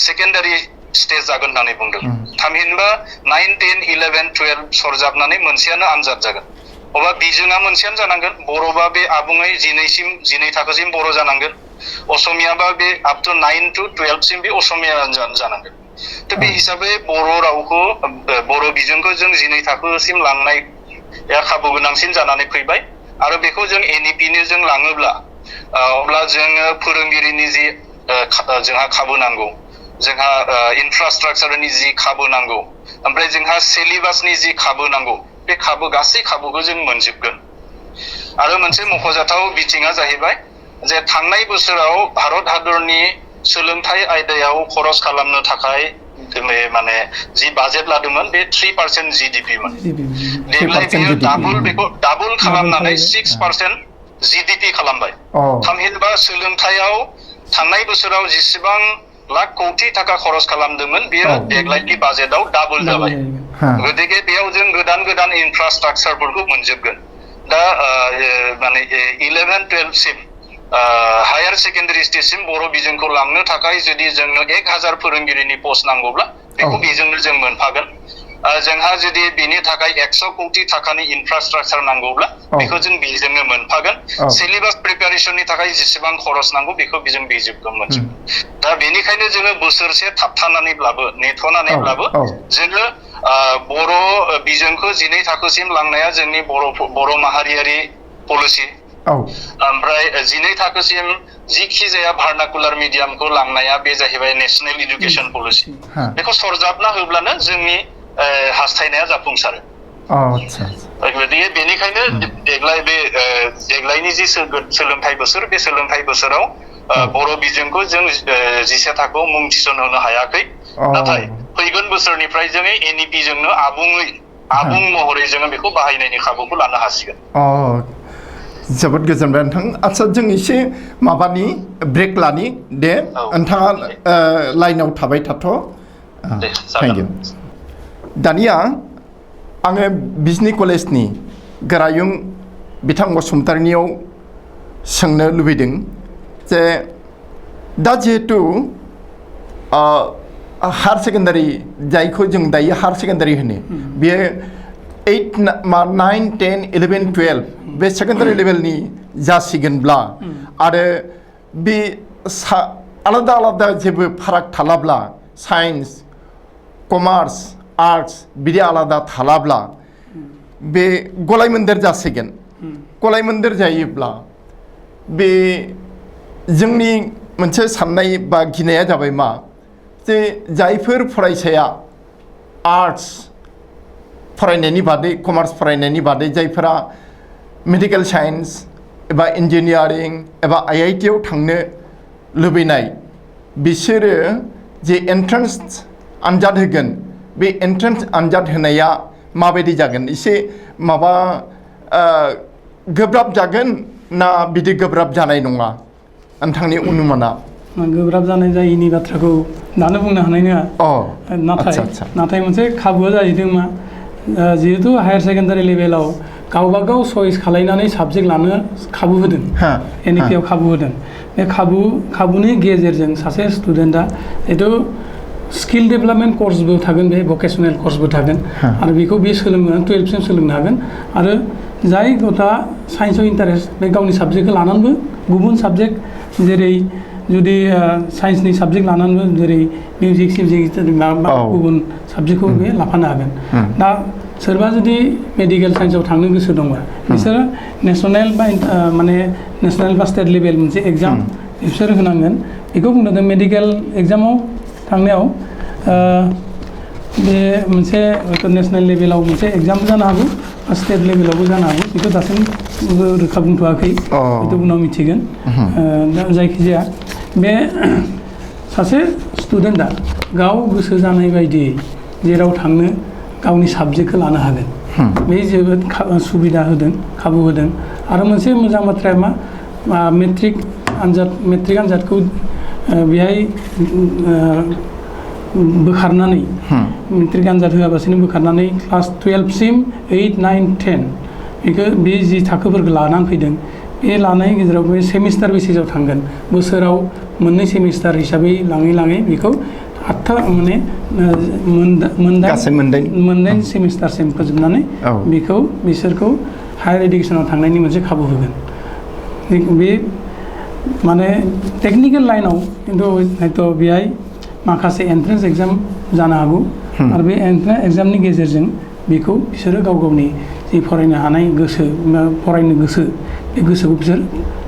सेकेन्डारि स्टेज जागोन होननानै बुंदों थामहिनबा 9, 10, 11, 12 सरजाबनानै मोनसेयानो आनजाद जागोन अब्ला बिजोङा मोनसेयानो जानांगोन बर'बा बे आबुङै 12 थाखोसिम बर' जानांगोन असमियाबा बे अप टु 9 to 12 सिम बे असमिया जानांगोन थ बे हिसाबै बर' रावखौ बर' बिजोंखौ जों 12 थाखोसिम लांनाया खाबु गोनांसिन जानानै फैबाय आरो बेखौ जों NEP नो जों लाङोब्ला अब्ला जोङो फोरोंगिरिनि जि जोंहा खाबु नांगौ जोंहा इनफ्रास्ट्राक्चारनि जि खाबु नांगौ ओमफ्राय जोंहा सिलेबासनि जि खाबु नांगौ बे गासै खाबुखौ जों मोनजोबगोन आरो मोनसे मख'जाथाव बिथिङा जाहैबाय जे थांनाय बोसोराव भारत हादरनि सोलोंथाइ आयदायाव खरस खालामनो थाखाय माने जि बाजेट लादोंमोन बे 3% GDP मोन देग्लाय बेयो डाबल खालामनानै 6% GDP खालामबाय थामहिनबा सोलोंथाइयाव थांनाय बोसोराव जेसेबां लाख कौटि थाखा खरस खालामदोंमोन बेयो देग्लायनि बाजेटआव डाबल जाबाय गतिके बेयाव जों गोदान इनफ्रास्ट्राक्चारफोरखौ मोनजोबगोन दा माने 11, 12 सिम हायार सेकेन्डारि स्टेजसिम बर' बिजोंखौ लांनो थाखाय जुदि जोंनो 1000 फोरोंगिरिनि पस्ट नांगौब्ला बेखौ बेजोंनो जों मोनफागोन जोंहा जुदि बेनि थाखाय 100 कौटि थाखानि इनफ्रास्ट्राक्चार नांगौब्ला बेखौ जों बेजोंनो मोनफागोन सिलेबास प्रिपारेसननि थाखाय जेसेबां खरस नांगौ बेखौ जों मोनजोबगोन दा बेनिखायनो जोङो बोसोरसे थाबथानानैब्लाबो नेथ'नानैब्लाबो जोङो बर' बिजोंखौ 12 थाखोसिम लांनाया जोंनि बर' माहारियारि पलिसि ओमफ्राय 12 थाखोसिम जिखि जाया भार्नाकुलार मिडियामखौ लांनाया बे जाहैबाय नेशनेल इडुकेसन पलिसि बेखौ सरजाबना होब्लानो जोंनि हास्थायनाया जाफुंसारो बेनिखायनो देग्लायनि जि सोलोंथाइ बोसोर बे सोलोंथाइ बोसोराव बर' बिजोंखौ जों 10 थाखोआव मुं थिसनहोनो हायाखै नाथाय फैगोन बोसोरनिफ्राय जोङो NEP जोंनो आबुं महरै जोङो बेखौ बाहायनायनि खाबुखौ लानो हासिगोन जोबोद गोजोनबाय नोंथां आচ্ছা जों एसे माबानि ब्रेक लानि दे नोंथाङा लाइनाव थाबाय थाथ' थेंक इउ दानिया आङो बिजनि कलेजनि गोरायुं बिथां बसुमतारिनियाव सोंनो लुबैदों जे दा जिहेतु हायार सेकेन्डारि जायखौ जों दायो हायार सेकेन्डारि होनो बेयो 8, 9, 10, 11, 12 बे सेकेन्डारि लेभेलनि जासिगोनब्ला आरो बे आलादा जेबो फाराग थालाब्ला साइन्स कमार्स आर्ट्स बिदि आलादा थालाब्ला बे गलायमोन्देर जासिगोन गलायमोन्देर जायोब्ला बे जोंनि मोनसे साननाय बा गिनाया जाबाय मा जे जायफोर फरायसाया आर्ट्स फरायनायनि बादै कमार्स फरायनायनि बादै जायफोरा मेडिकेल साइन्स एबा इन्जिनियारिं एबा IIT आव थांनो लुबैनाय बिसोरो जे एन्ट्रेन्स आनजाद होगोन बे एन्ट्रेन्स आनजाद होनाया माबायदि जागोन एसे माबा गोब्राब जागोन ना बिदि गोब्राब जानाय नङा नोंथांनि अनुमाना गोब्राब जानाय जायिनि बाथ्राखौ दानो बुंनो हानाय नङा नाथाय मोनसे खाबुआ जाहैदों मा जिहेतु हायार सेकेन्डारि लेभेलाव गावबा गाव चइस खालायनानै साबजेक्ट लानो खाबु होदों NEP आव खाबु होदों बे खाबुनि गेजेरजों सासे स्टुडेन्टआ जिहेतु स्किल डेभेलपमेन्ट कर्सबो थागोन बे भकेसनेल कर्सबो थागोन आरो बेखौ बे 12 सिम सोलोंनो हागोन आरो जाय गथ'आ साइन्सआव इन्टारेस्ट बे गावनि साबजेक्टखौ लानानैबो गुबुन साबजेक्ट जेरै जुदि साइन्सनि साबजेक्ट लानानैबो जेरै मिउजिक गुबुन साबजेक्टखौ बे लाफानो हागोन दा सोरबा जुदि मेडिकेल साइन्सआव थांनो गोसो दंबा बिसोरो नेसनेल बा माने नेसनेल बा स्टेट लेभेल मोनसे एग्जाम बिसोर होनांगोन बेखौ बुंदों मेडिकेल एग्जामाव थांनायाव बे मोनसे नेसनेल लेभेलाव मोनसे एग्जाम जानो हागौ बा स्टेट लेभेलावबो जानो हागौ बेखौ दासिमबो रोखा बुंथ'वाखै बेखौ उनाव मिथिगोन जायखिजाया बे सासे स्टुडेन्टआ गाव गोसो जानाय बायदियै जेराव थांनो गावनि साबजेक्टखौ लानो हागोन बे जोबोद सुबिदा होदों खाबु होदों आरो मोनसे मोजां बाथ्राया मा मेट्रिक आनजादखौ बेहाय बोखारनानै मेट्रिक आनजाद होआबासिनो बोखारनानै क्लास 12 सिम 8, 9, 10 बेखौ बे जि थाखोफोरखौ लानानै फैदों बे लानायनि गेजेराव बे सेमिस्टार बेसिसाव थांगोन बोसोराव मोननै सेमिस्टार हिसाबै लाङै लाङै बेखौ 8था माने मोनदाइन सेमिस्टारसिम फोजोबनानै बेखौ बिसोरखौ हायार इडुकेसनाव थांनायनि मोनसे खाबु होगोन बे माने टेक्निकेल लाइनाव खिन्थु हयथ' बेहाय माखासे एन्ट्रेन्स एग्जाम जानो हागौ आरो बे एन्ट्रेन्स एग्जामनि गेजेरजों बेखौ बिसोरो गाव गावनि जि फरायनो हानाय गोसो फरायनो गोसो बे गोसोखौ बिसोर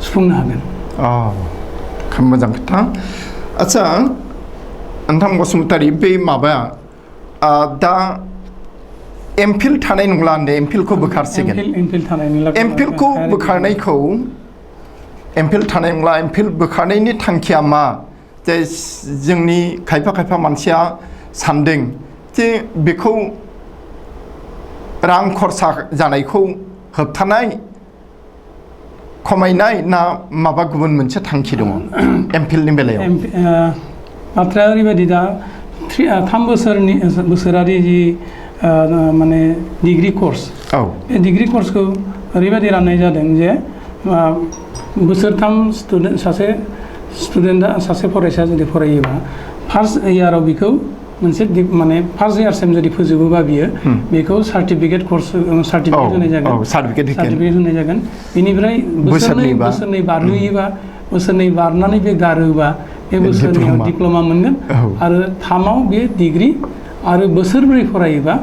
सुफुंनो हागोन खोब मोजां खोथा आच्छा नोंथां बसुमतारी बे माबाया दा एमफिल थानाय नंला होनदों एमफिलखौ बोखारसिगोन एमफिलखौ बोखारनायखौ एमफिल थानाय नंला एमफिल बोखारनायनि थांखिया मा जे जोंनि खायफा मानसिया सानदों जे बेखौ रां खरसा जानायखौ होबथानाय खमायनाय ना माबा गुबुन मोनसे थांखि दङ एमफिलनि बेलायाव बाथ्राया ओरैबायदि दा 3 बोसोरारि जि माने डिग्री कोर्स बे डिग्री कोर्सखौ ओरैबायदि राननाय जादों जे बोसोरथाम सासे स्टुडेन्टआ सासे फरायसाया जुदि फरायोबा फार्स्ट इयाराव बेखौ मोनसे माने फार्स्ट इयारसिम जुदि फोजोबोबा बियो बेखौ सार्टिफिकेट कोर्स सार्टिफिकेट होनाय जागोन सार्टिफिकेट होनाय जागोन बेनिफ्राय बोसोरनै बारहोयोबा बोसोरनै बारनानै बे गारोबा बे बोसोरनैयाव डिप्ल'मा मोनगोन आरो 3आव बे डिग्री आरो बोसोरब्रै फरायोबा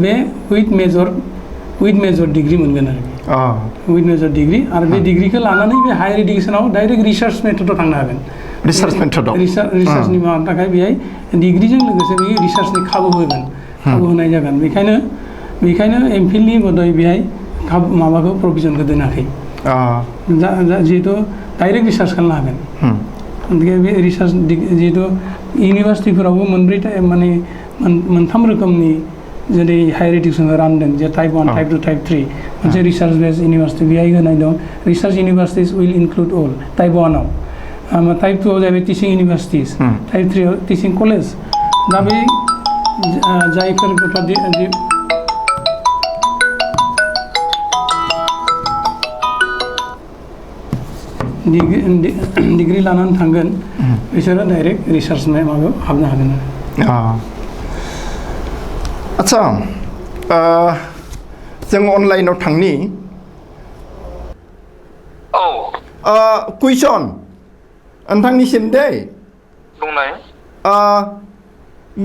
बे उइथ मेजर डिग्री मोनगोन आरो उइथ मेजर डिग्री आरो बे डिग्रीखौ लानानै बे हायार इडुकेसनाव डाइरेक्ट रिसार्च मेथडआव थांनो हागोन रिसार्चनि माबानि थाखाय बेहाय डिग्रीजों लोगोसे बे रिसार्चनि खाबु होनाय जागोन बेखायनो एमफिलनि बदलै बेहाय माबाखौ प्रभिजनखौ दोनाखै जिहेतु डाइरेक्ट रिसार्च खालामनो हागोन बे रिसार्च जिहेतु इउनिभार्सिटिफोरावबो माने मोनथाम रोखोमनि जेरै हायार इडुकेसनखौ रानदों जे टाइप 1 टाइप 2 टाइप 3 मोनसे रिसार्च बेस्ड इउनिभार्सिटि बेहाय होनाय दं research universities will include all type 1आव टाइप 2आव जाहैबाय टिचिं इउनिभार्सिटिज टाइप 3आव टिचिं कलेज दा बे जायफोर डिग्री लानानै थांगोन बिसोरो डाइरेक्ट रिसार्च माबायाव हाबनो हागोन आच्छा जों अनलाइनाव थांनि कुइसन नोंथांनिसिम दे बुंनाय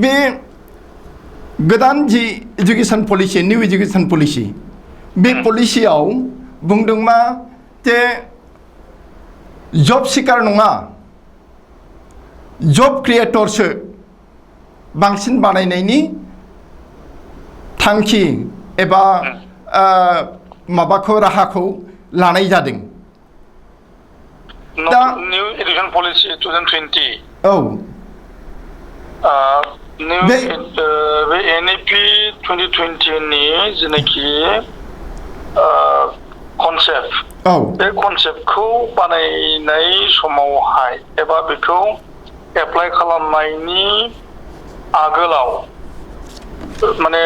बे गोदान जि education policy new education policy बे पलिसियाव बुंदों मा जे जब सिकार नङा जब क्रिएटरसो बांसिन बानायनायनि थांखि एबा माबाखौ राहाखौ लानाय जादों दा निउ एजुकेशन पलिसि 2020 बे एनइपि 2020 नि जेनाखि कनसेप्ट बे कनसेप्टखौ बानायनाय समावहाय एबा बेखौ एप्लाइ खालामनायनि आगोलाव माने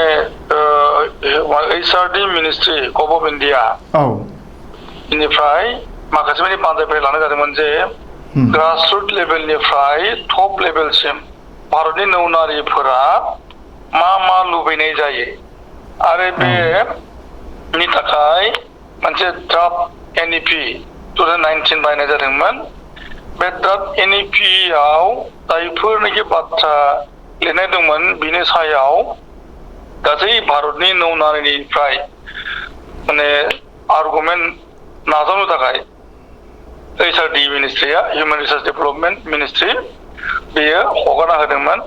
HRD मिनिस्ट्रि गभ अफ इन्डिया बेनिफ्राय माखासे माने बानजायफोर लानाय जादोंमोन जे ग्रासरुट लेभेलनिफ्राय टप लेभेलसिम भारतनि नौनारिफोरा मा लुबैनाय जायो आरो बेनि थाखाय मोनसे ड्राफ्ट एनइपि 2019 बानायनाय जादोंमोन बे ड्राफ्ट एनइपि आव जायफोरनाखि बाथ्रा लिरनाय दंमोन बिनि सायाव गासै भारतनि नौनारिनिफ्राय माने आर्गुमेन्ट नाजावनो थाखाय HRD मिनिस्ट्रिया हिउमेन रिसोर्स डेभेलपमेन्ट मिनिस्ट्रि बेयो हगारना होदोंमोन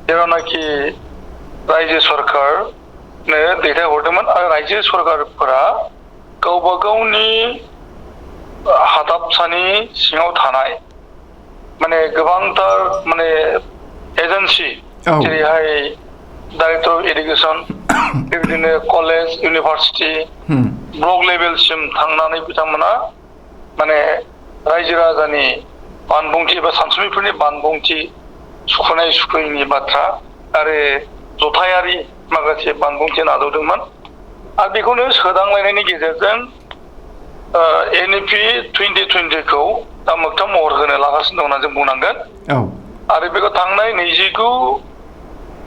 जेरावनाखि रायजो सरकारनो दैथायहरदोंमोन आरो रायजो सरकारफोरा गावबा गावनि हादाबसानि सिङाव थानाय माने गोबांथार माने एजेन्सि जेरैहाय डाइरेक्टर अफ एडुकेसन बेबायदिनो कलेज इउनिभार्सिटि ब्लक लेभेलसिम थांनानै बिथांमोना माने रायजो राजानि बानबुंथि एबा सानसुमैफोरनि बानबुंथि सुखुनाय सुखुयैनि बाथ्रा आरो जथायारि माखासे बानबुंथि नाजावदोंमोन आरो बेखौनो सोदांलायनायनि गेजेरजों NEP 2020खौ दा मोगथां महर होनो लागासिनो दं होनना जों बुंनांगोन आरो बेखौ थांनाय 29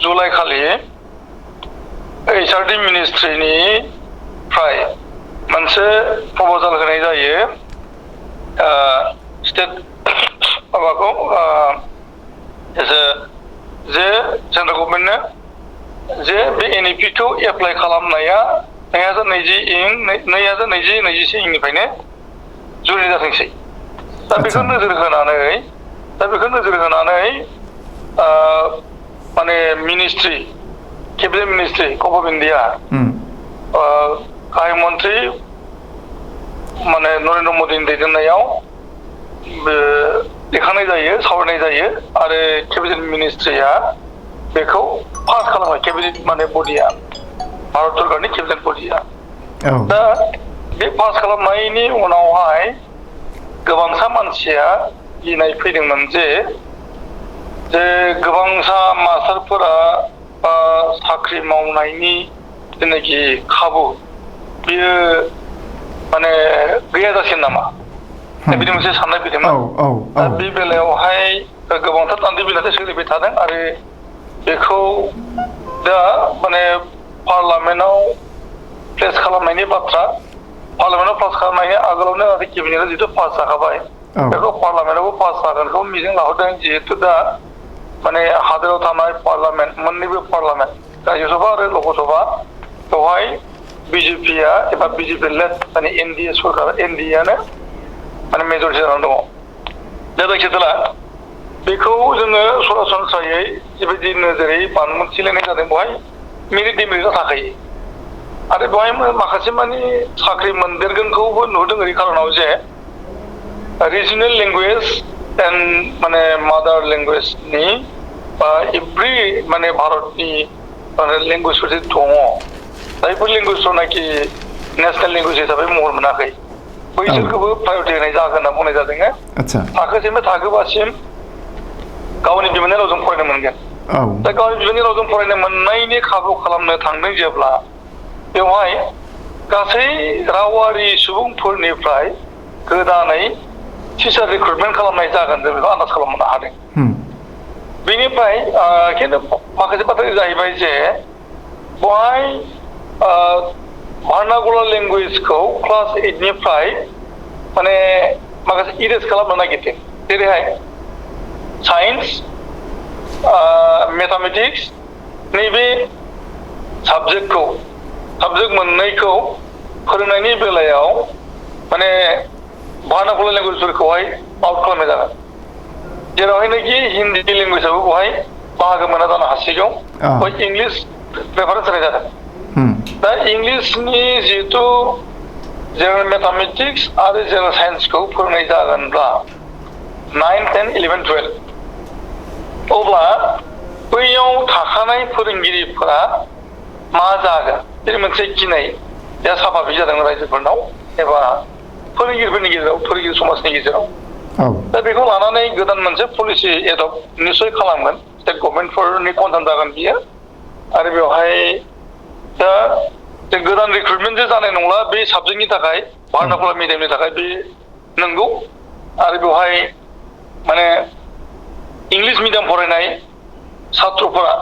जुलाइ खालि HRD मिनिस्ट्रिनिफ्राय मोनसे प्रप'जाल होनाय जायो स्टेट माबाखौ जे सेन्ट्रेल गभर्नमेन्टनो जे बे NEP खौ एप्लाइ खालामनाया 2020-21 निफ्रायनो जुरि जाथोंसै दा बेखौ नोजोर होनानै माने ministry cabinet ministry गभ of India गाहाय मन्त्रि माने नरेन्द्र मदिनि दैदेननायाव देखानाय जायो सावरायनाय जायो आरो केबिनेट मिनिस्ट्रिया बेखौ पास खालामो केबिनेट माने बडिया भारत सरकारनि केबिनेट बडिया दा बे पास खालामनायनि उनावहाय गोबांसा मानसिया गिनाय फैदोंमोन जे गोबांसा मास्टारफोरा साख्रि मावनायनि जेनाखि खाबु बियो माने गैया जासिगोन नामा बिदि मोनसे साननाय फैदोंमोन दा बे बेलायावहाय गोबांथार दान्थे बिदान्थे सोलिबाय थादों आरो बेखौ दा माने पार्लामेन्टआव प्लेस खालामनायनि बाथ्रा पार्लामेन्टआव पास खालामनायनि आगोलावनो आरो केबिनेटआ जिहेतु पास जाखाबाय बेखौ पार्लामेन्टआवबो पास जागोनखौ मिजिं लाहरदों जिहेतु दा माने हादोराव थानाय पार्लामेन्ट मोननैबो पार्लामेन्ट राज्यसभा आरो लकसभा बेवहाय बिजेपिया एबा बिजेपि लेड माने एनडिए सरकार एनडिएआनो माने मेजरिटि जानानै दङ दा जायखिजाया बेखौ जोङो सरासनस्रायै जिबायदि नोजोरै बानबुंथिलायनाय जादों बेवहाय मेरिट डिमेरिटआ थाखायो आरो बेवहाय माखासे माने साख्रि मोनदेरगोनखौबो नुदों ओरै खारनाव जे रिजनेल लेंगुवेज एन्ड माने मादार लेंगुवेजनि बा एभ्रि माने भारतनि माने लेंगुवेजफोर जे दङ जायफोर लेंगुवेजफोरनाखि नेसनेल लेंगुवेज हिसाबै महर मोनाखै बैसोरखौबो प्रायरिटि होनाय जागोन होनना बुंनाय जादों थाखोसेनिफ्राय थाखोबासिम गावनि बिमानि रावजों फरायनो मोनगोन दा गावनि बिमानि रावजों फरायनो मोननायनि खाबु खालामनो थांदों जेब्ला बेवहाय गासै रावारि सुबुंफोरनिफ्राय गोदानै टिचार रिक्रुटमेन्ट खालामनाय जागोन जों बेखौ आन्दाज खालामनो हादों बेनिफ्राय खिन्थु माखासे बाथ्राया जाहैबाय जे बेवहाय भार्नाकुलार लेंगुवेजखौ क्लास 8 निफ्राय माने माखासे इरेज खालामनो नागिरदों जेरैहाय साइन्स मेथामेटिक्स नैबे साबजेक्ट मोननैखौ फोरोंनायनि बेलायाव माने भार्नाकुलार लेंगुवेजफोरखौहाय आउट खालामनाय जागोन जेरावहायनाखि हिन्दी लेंगुवेजाबो बेवहाय बाहागो मोना जानो हासिगौ इंलिश प्रेफारेन्स होनाय जादों दा इंलिशनि जिहेतु जेनेरेल मेथामेटिक्स आरो जेनेरेल साइन्सखौ फोरोंनाय जागोनब्ला 9, 10, 11, 12 अब्ला बैयाव थाखानाय फोरोंगिरिफोरा मा जागोन बे मोनसे गिनाया साफाफि जादों रायजोफोरनाव एबा फोरोंगिरिफोरनि गेजेराव फोरोंगिरि समाजनि गेजेराव दा बेखौ लानानै गोदान मोनसे पलिसि एडप्ट निस्सय खालामगोन स्टेट गभर्नमेन्टफोरनि कनसार्न जागोन बियो आरो बेवहाय दा गोदान रिक्रुटमेन्ट जे जानाय नंला बे साबजेक्टनि थाखाय भार्नाकुलार मिडियामनि थाखाय बे नंगौ आरो बेवहाय माने इंलिश मिडियाम फरायनाय छात्रफोरा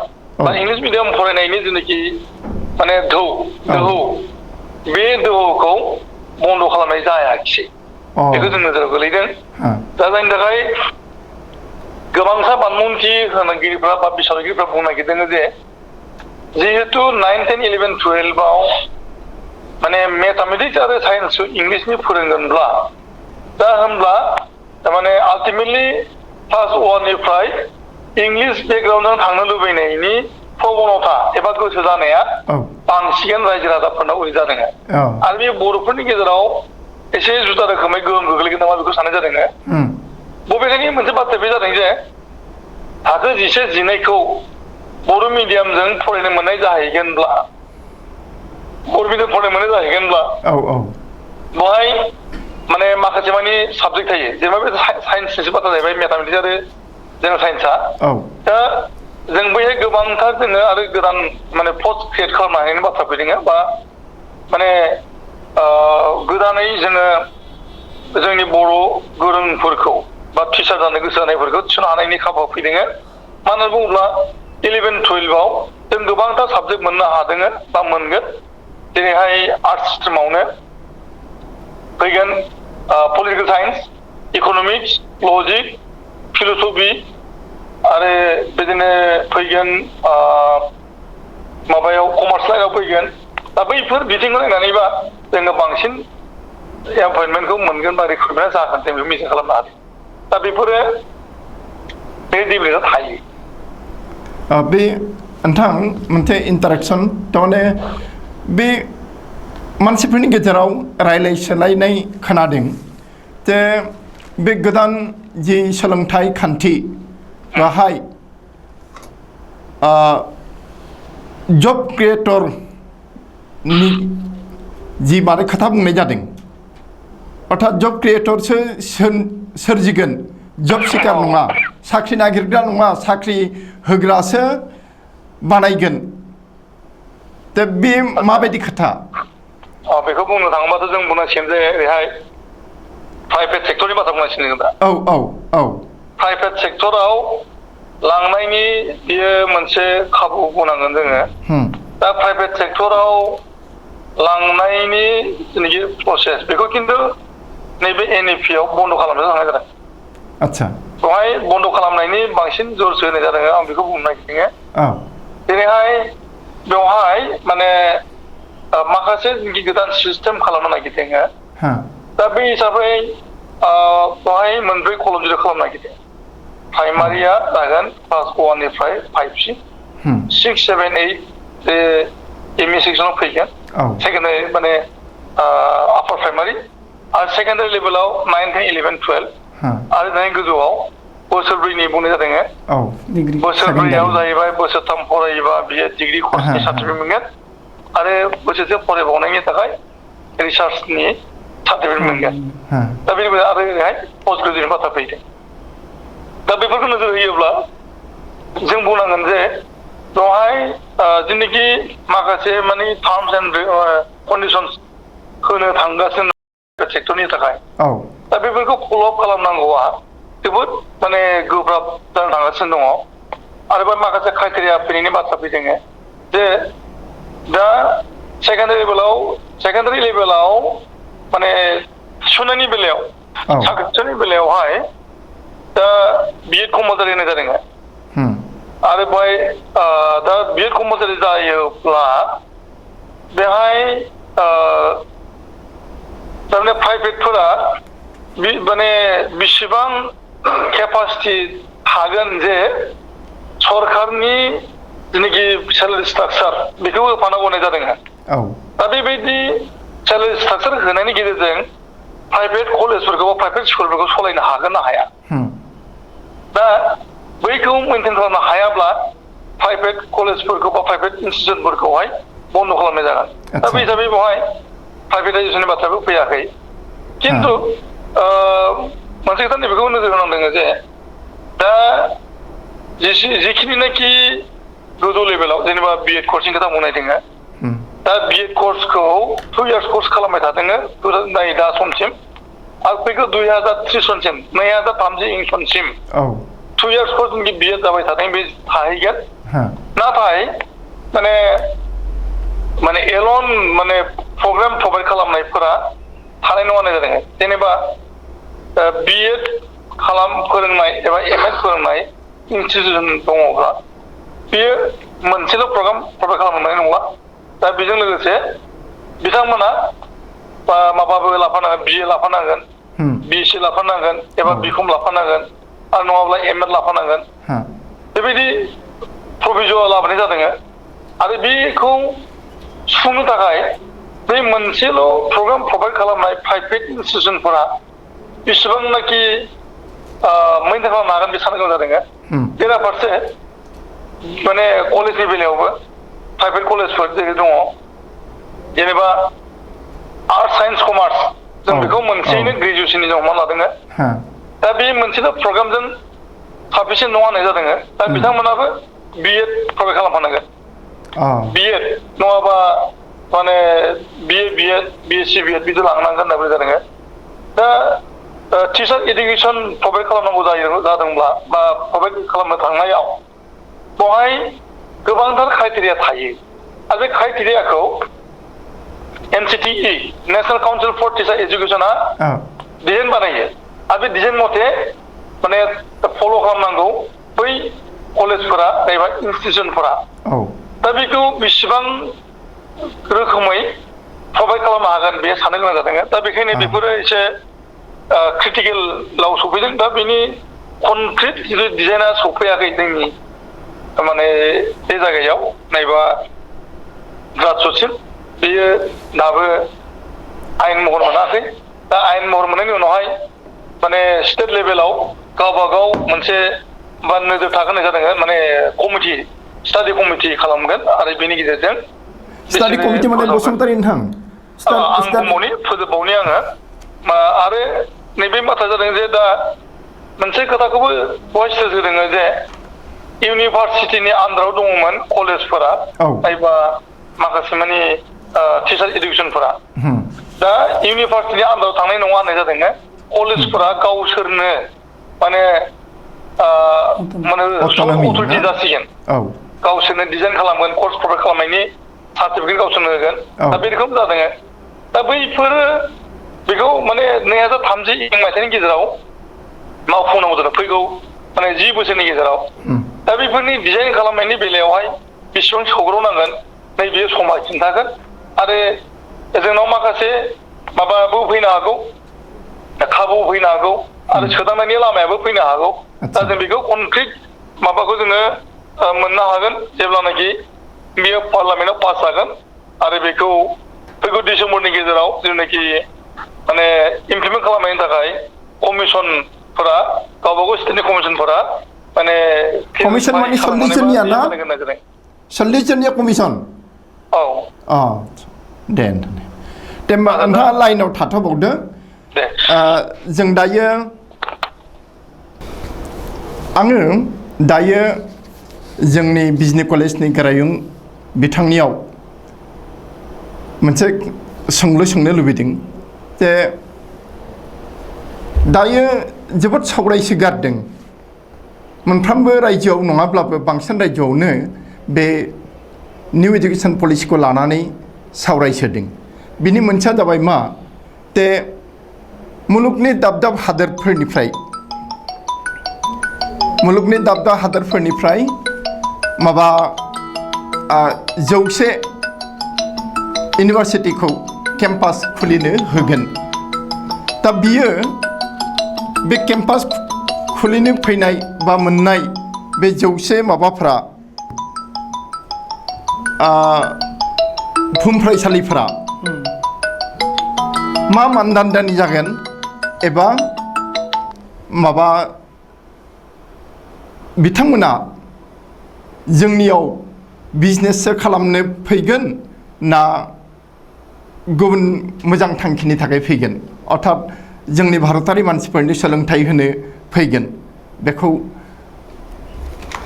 बा इंलिश मिडियाम फरायनायनि जेनाखि माने दोहौ बे दोहौखौ बन्द खालामनाय जायाखिसै बेखौ जों नोजोराव गोलैदों दा जायनि थाखाय गोबांथा बानबुंथि होगिरिफ्रा बा बिसावरायगिरिफ्रा बुंनो नागिरदों जे जिहेतु 9, 10, 11, 12 आव माने मेथामेटिक्स आरो साइन्स इंलिशनि फोरोंगोनब्ला दा होनब्ला थारमाने आल्टिमेटलि क्लास 1 निफ्राय इंलिश बेकग्राउन्डजों थांनो लुबैनायनि प्रबनता एबा गोसो जानाया बांसिन रायजो राजाफोरनाव ओरै जादों आरो बे बर'फोरनि गेजेराव एसे जुदा रोखोमै गोहोम गोग्लैगोन नामा बेखौ साननाय जादों बबेखानि मोनसे बाथ्रा बे जादों जे थाखो 11, 12खौ बर' मिडियामजों फरायनो मोननाय जाहैगोनब्ला बेवहाय माने माखासे माने साबजेक्ट थायो जेनेबा बे साइन्सनिसो बाथ्रा जाहैबाय मेथामेटिक्स आरो जेनेरेल साइन्सआ दा जों बैहाय गोबांथार जोङो आरो गोदान माने पस्ट क्रिएट खालामनो हानायनि बाथ्रा फैदों बा माने गोदानै जोङो जोंनि बर' गोरोंफोरखौ बा टिचार जानो गोसो जानायफोरखौ थिसननो हानायनि खाबुआ फैदों मानो होनना बुङोब्ला 11-12आव जों गोबांथार साबजेक्ट मोननो हादों बा मोनगोन जेरैहाय आर्टस स्ट्रिमावनो फैगोन political science economics logic philosophy आरो बिदिनो फैगोन माबायाव कमार्स लाइनाव फैगोन दा बैफोर बिथिंखौ नायनानैबा जोङो बांसिन एपइन्टमेन्टखौ मोनगोन बा रिक्रुटमेन्ट जागोन जों बेखौ मिजिं खालामनो हादों दा बेफोरो बे डिबेटआव थायो बे नोंथां मोनसे इन्टारेक्सन थारमाने बे मानसिफोरनि गेजेराव रायलाय सोलायनाय खोनादों जे बे गोदान जि सोलोंथाइ खान्थि बेवहाय जब क्रिएटरनि जि बारै खोथा बुंनाय जादों अर्थात जब क्रिएटरसो सोरजिगोन जब सिकार नङा साख्रि नागिरग्रा नङा साख्रि होग्रासो बानायगोन दा बे माबायदि खोथा बेखौ बुंनो थाङोबाथ' जों बुंनांसिगोन जे ओरैहाय प्राइभेट सेक्टरनि बाथ्रा बुंनांसिगोन दा औ प्राइभेट सेक्टराव लांनायनि बियो मोनसे खाबु बुंनांगोन जोङो दा प्राइभेट सेक्टराव लांनायनि जेनाखि प्रसेस बेखौ खिन्थु नैबे NEP आव बन्द खालामनो थांनाय जादों आच्छा बेवहाय बन्द खालामनायनि बांसिन जरसो होनाय जादों आं बेखौ बुंनो नागिरदों जेरैहाय बेवहाय माने माखासे गोदान सिस्टेम खालामनो नागिरदों दा बे हिसाबै बेवहाय मोनब्रै कलम जिर' खालामनो नागिरदों प्राइमारिया जागोन क्लास 1 निफ्राय 5 सिम 6, 7, 8 जे ME सेक्सनाव फैगोन सेकेन्डारि माने आपार प्राइमारि आरो सेकेन्डारि लेभेलाव 9, 10, 11, 12 आरो दानि गोजौआव बोसोरब्रैनि बुंनाय जादों बोसोरब्रैयाव जाहैबाय बोसोरथाम फरायोबा बियो डिग्री कर्सनि सार्टिफिकेट मोनगोन आरो बोसोरसे फरायबावनायनि थाखाय रिसार्चनि सार्टिफिकेट मोनगोन दा बेनिफ्राय आरो ओरैहाय पस्ट ग्रेजुएटनि बाथ्रा फैदों दा बेफोरखौ नोजोर होयोब्ला जों बुंनांगोन जे बेवहाय जेनाखि माखासे माने टार्मस एन्ड कन्डिशन्स होनो थांगासिनो सेक्टरनि थाखाय दा बेफोरखौ फल' आप खालामनांगौआ जोबोद माने गोब्राब जानो थांगासिनो दङ आरो बे माखासे क्राइटेरिया फैनायनि बाथ्रा फैदों जे दा सेकेन्डारि लेभेलाव माने थिसननायनि बेलायाव साख्रि थिसननायनि बेलायावहाय दा बिएड कम्पालसारि होनाय जादों आरो बेवहाय दा बिएड कम्पालसारि जायोब्ला बेहाय थारमाने प्राइभेटफोरा माने बेसेबां केपासिटि थागोन जे सरकारनि जेनाखि सेलारि स्ट्राक्चार बेखौ होफानांगौ होनाय जादों दा बेबायदि सेलारि स्ट्राक्चार होनायनि गेजेरजों प्राइभेट कलेजफोरखौ बा प्राइभेट स्कुलफोरखौ सालायनो हागोन ना हाया दा बैखौ मेनटेन खालामनो हायाब्ला प्राइभेट कलेजफोरखौ बा प्राइभेट इनस्टिटिउसनफोरखौहाय बन्द खालामनाय जागोन दा बे हिसाबै बेवहाय प्राइभेटाइजेसननि बाथ्राबो फैयाखै खिन्थु मोनसे खोथा नैबेखौ नोजोर होनांदों जे दा जिखिनिनाखि गोजौ लेभेलाव जेनेबा बिएड कर्सनि खोथा बुंनाय दङ दा बिएड कर्सखौ 2 इयार्स कर्स खालामबाय थादों नै दा समसिम आरो फैगौ 2030 सनसिम 2030 सनसिम 2 इयार्स कर्स बिएड जाबाय थादों बे थाहैगोन नाथाय माने एलन माने प्रग्राम प्रभाइड खालामनायफोरा थानाय नङा होननाय जादों जेनेबा बिएड फोरोंनाय एबा एमएड फोरोंनाय इनस्टिटिउसन दङब्ला बेयो मोनसेल' प्रग्राम प्रभाइड खालामनाय नंला दा बेजों लोगोसे बिथांमोना माबाबो लाफानांगोन बिए लाफानांगोन बिएससि लाफानांगोन एबा बिकम लाफानांगोन आरो नङाब्ला एमएड लाफानांगोन बेबायदि प्रभिजन लाबोनाय जादों आरो बेखौ सुफुंनो थाखाय बे मोनसेल' प्रग्राम प्रभाइड खालामनाय प्राइभेट इनस्टिटिउसनफोरा बेसेबांनाखि मेनटेन खालामनो हागोन बे साननो गोनां जादों बेराफारसे माने कलेजनि बेलायावबो प्राइभेट कलेजफोर जेरै दङ जेनेबा आर्टस साइन्स कमार्स जों बेखौ मोनसेयैनो ग्रेजुवेसननि जों हमना लादों दा बे मोनसेल' प्रग्रामजों साफिसियेन्ट नङा होननाय जादों दा बिथांमोनाबो बिएड प्रभाइड खालामफानांगोन बिएड नङाबा माने बिए बिएड बिएससि बिएड बिदि लांनांगोन होनना बुंनाय जादों दा टिचार इडुकेसन प्रभाइड खालामनांगौ जादोंब्ला बा प्रभाइड खालामनो थांनायाव बेवहाय गोबांथार क्राइटेरिया थायो आरो बे क्राइटेरियाखौ NCTE national council for teacher एजुकेसना डिजाइन बानायो आरो बे डिजाइन मथे माने फल' खालामनांगौ बै कलेजफोरा एबा इनस्टिटिउसनफोरा दा बेखौ बेसेबां रोखोमै प्रभाइड खालामनो हागोन बे साननो गोनां जादों दा बेखायनो बेफोरो एसे क्रिटिकेलाव सफैदों दा बेनि कनक्रिट जिथु डिजाइना सफैयाखै जोंनि माने बे जायगायाव नायबा ग्राजुएटसिम बेयो दाबो आयेन महर मोनाखै दा आयेन महर मोननायनि उनावहाय माने स्टेट लेभेलाव गावबागाव मोनसे बा नोजोर थागोनाय जादों माने कमिटि स्टाडि कमिटि खालामगोन आरो बेनि गेजेरजों स्टाडि कमिटि माने बसुमतारी नोंथां आं बुंबावनि फोजोबबावनि आङो आरो नैबे बाथ्रा जादों जे दा मोनसे खोथाखौबो बहाय स्ट्रेस होदों जे इउनिभार्सिटिनि आन्दाराव दङमोन कलेजफोरा एबा माखासे माने टिचार इडुकेसनफोरा दा इउनिभार्सिटिनि आन्दाराव थांनाय नङा होननाय जादों कलेजफोरा गावसोरनो माने अथरिटि जासिगोन गावसोरनो डिजाइन खालामगोन कर्स प्रभाइड खालामनायनि सार्टिफिकेट गावसोरनो होगोन दा बे रोखोम जादों दा बैफोरो बेखौ माने 2030 मायथाइनि गेजेराव मावफुंनांगौ जादों फैगौ माने 10 बोसोरनि गेजेराव दा बेफोरनि डिजाइन खालामनायनि बेलायावहाय बेसेबां सौग्रावनांगोन नै बेयो समा खिन्थागोन आरो जोंनाव माखासे माबाबो फैनो हागौ खाबु फैनो हागौ आरो सोदांनायनि लामायाबो फैनो हागौ दा जों बेखौ कनक्रिट माबाखौ जोङो मोननो हागोन जेब्लानाखि बेयो पार्लामेन्टआव पास जागोन आरो बेखौ फैगौ डिसेम्बरनि गेजेराव जेनाखि माने इमप्लिमेन्ट खालामनायनि थाखाय कमिसनफोरा गावबागाव स्टेटनि कमिसनफोरा माने कमिसन माने 40 जननिया ना 40 जननिया कमिसन दे होमबा नोंथाङा लाइनाव थाथ'बावदो जों दायो आङो दायो जोंनि बिजनि कलेजनि गोरायुं बिथांनियाव मोनसे सोंलु सोंनो लुबैदों जे दायो जोबोद सावरायसोगारदों मोनफ्रोमबो रायजोआव नङाब्लाबो बांसिन रायजोआवनो बे निउ एजुकेशन पलिसिखौ लानानै सावरायसोदों बिनि मोनसेया जाबाय मा जे मुलुगनि दाब दाब हादोरफोरनिफ्राय माबा 100 इउनिभार्सिटिखौ केम्पास खुलिनो होगोन दा बियो बे केम्पास खुलिनो फैनाय बा मोननाय बे 100 माबाफ्रा फरायसालिफोरा मा मानदान्दानि जागोन एबा माबा बिथांमोना जोंनियाव बिजनेससो खालामनो फैगोन ना गुबुन मोजां थांखिनि थाखाय फैगोन अर्थात जोंनि भारतारि मानसिफोरनि सोलोंथाइ होनो फैगोन बेखौ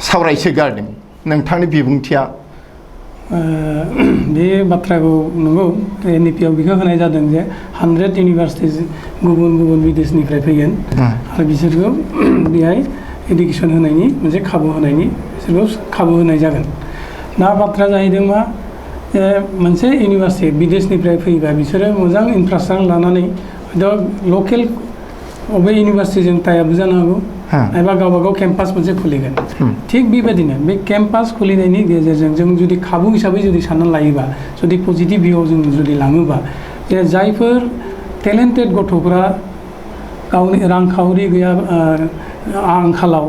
सावरायसोगारदों नोंथांनि बिबुंथिया बे बाथ्राखौ नंगौ NEP-आव बेखौ होनाय जादों जे 100 इउनिभार्सिटिज गुबुन गुबुन बिदेशनिफ्राय फैगोन आरो बिसोरखौ बेहाय एडुकेसन होनायनि मोनसे खाबु होनायनि बिसोरखौ खाबु होनाय जागोन दा बाथ्रा जाहैदों मा मोनसे इउनिभार्सिटि बिदेशनिफ्राय फैबा बिसोरो मोजां इनफ्रास्ट्राक्चार लानानै लकेल बबे इउनिभार्सिटिजों टाइआपबो जानो हागौ एबा गावबागाव केम्पास मोनसे खुलिगोन थिग बेबायदिनो बे केम्पास खुलिनायनि गेजेरजों जों जुदि खाबु हिसाबै जुदि साननानै लायोबा जुदि पजिटिभ भिउआव जों जुदि लाङोबा जे जायफोर टेलेन्टेड गथ'फोरा गावनि रांखावरि गैया आंखालाव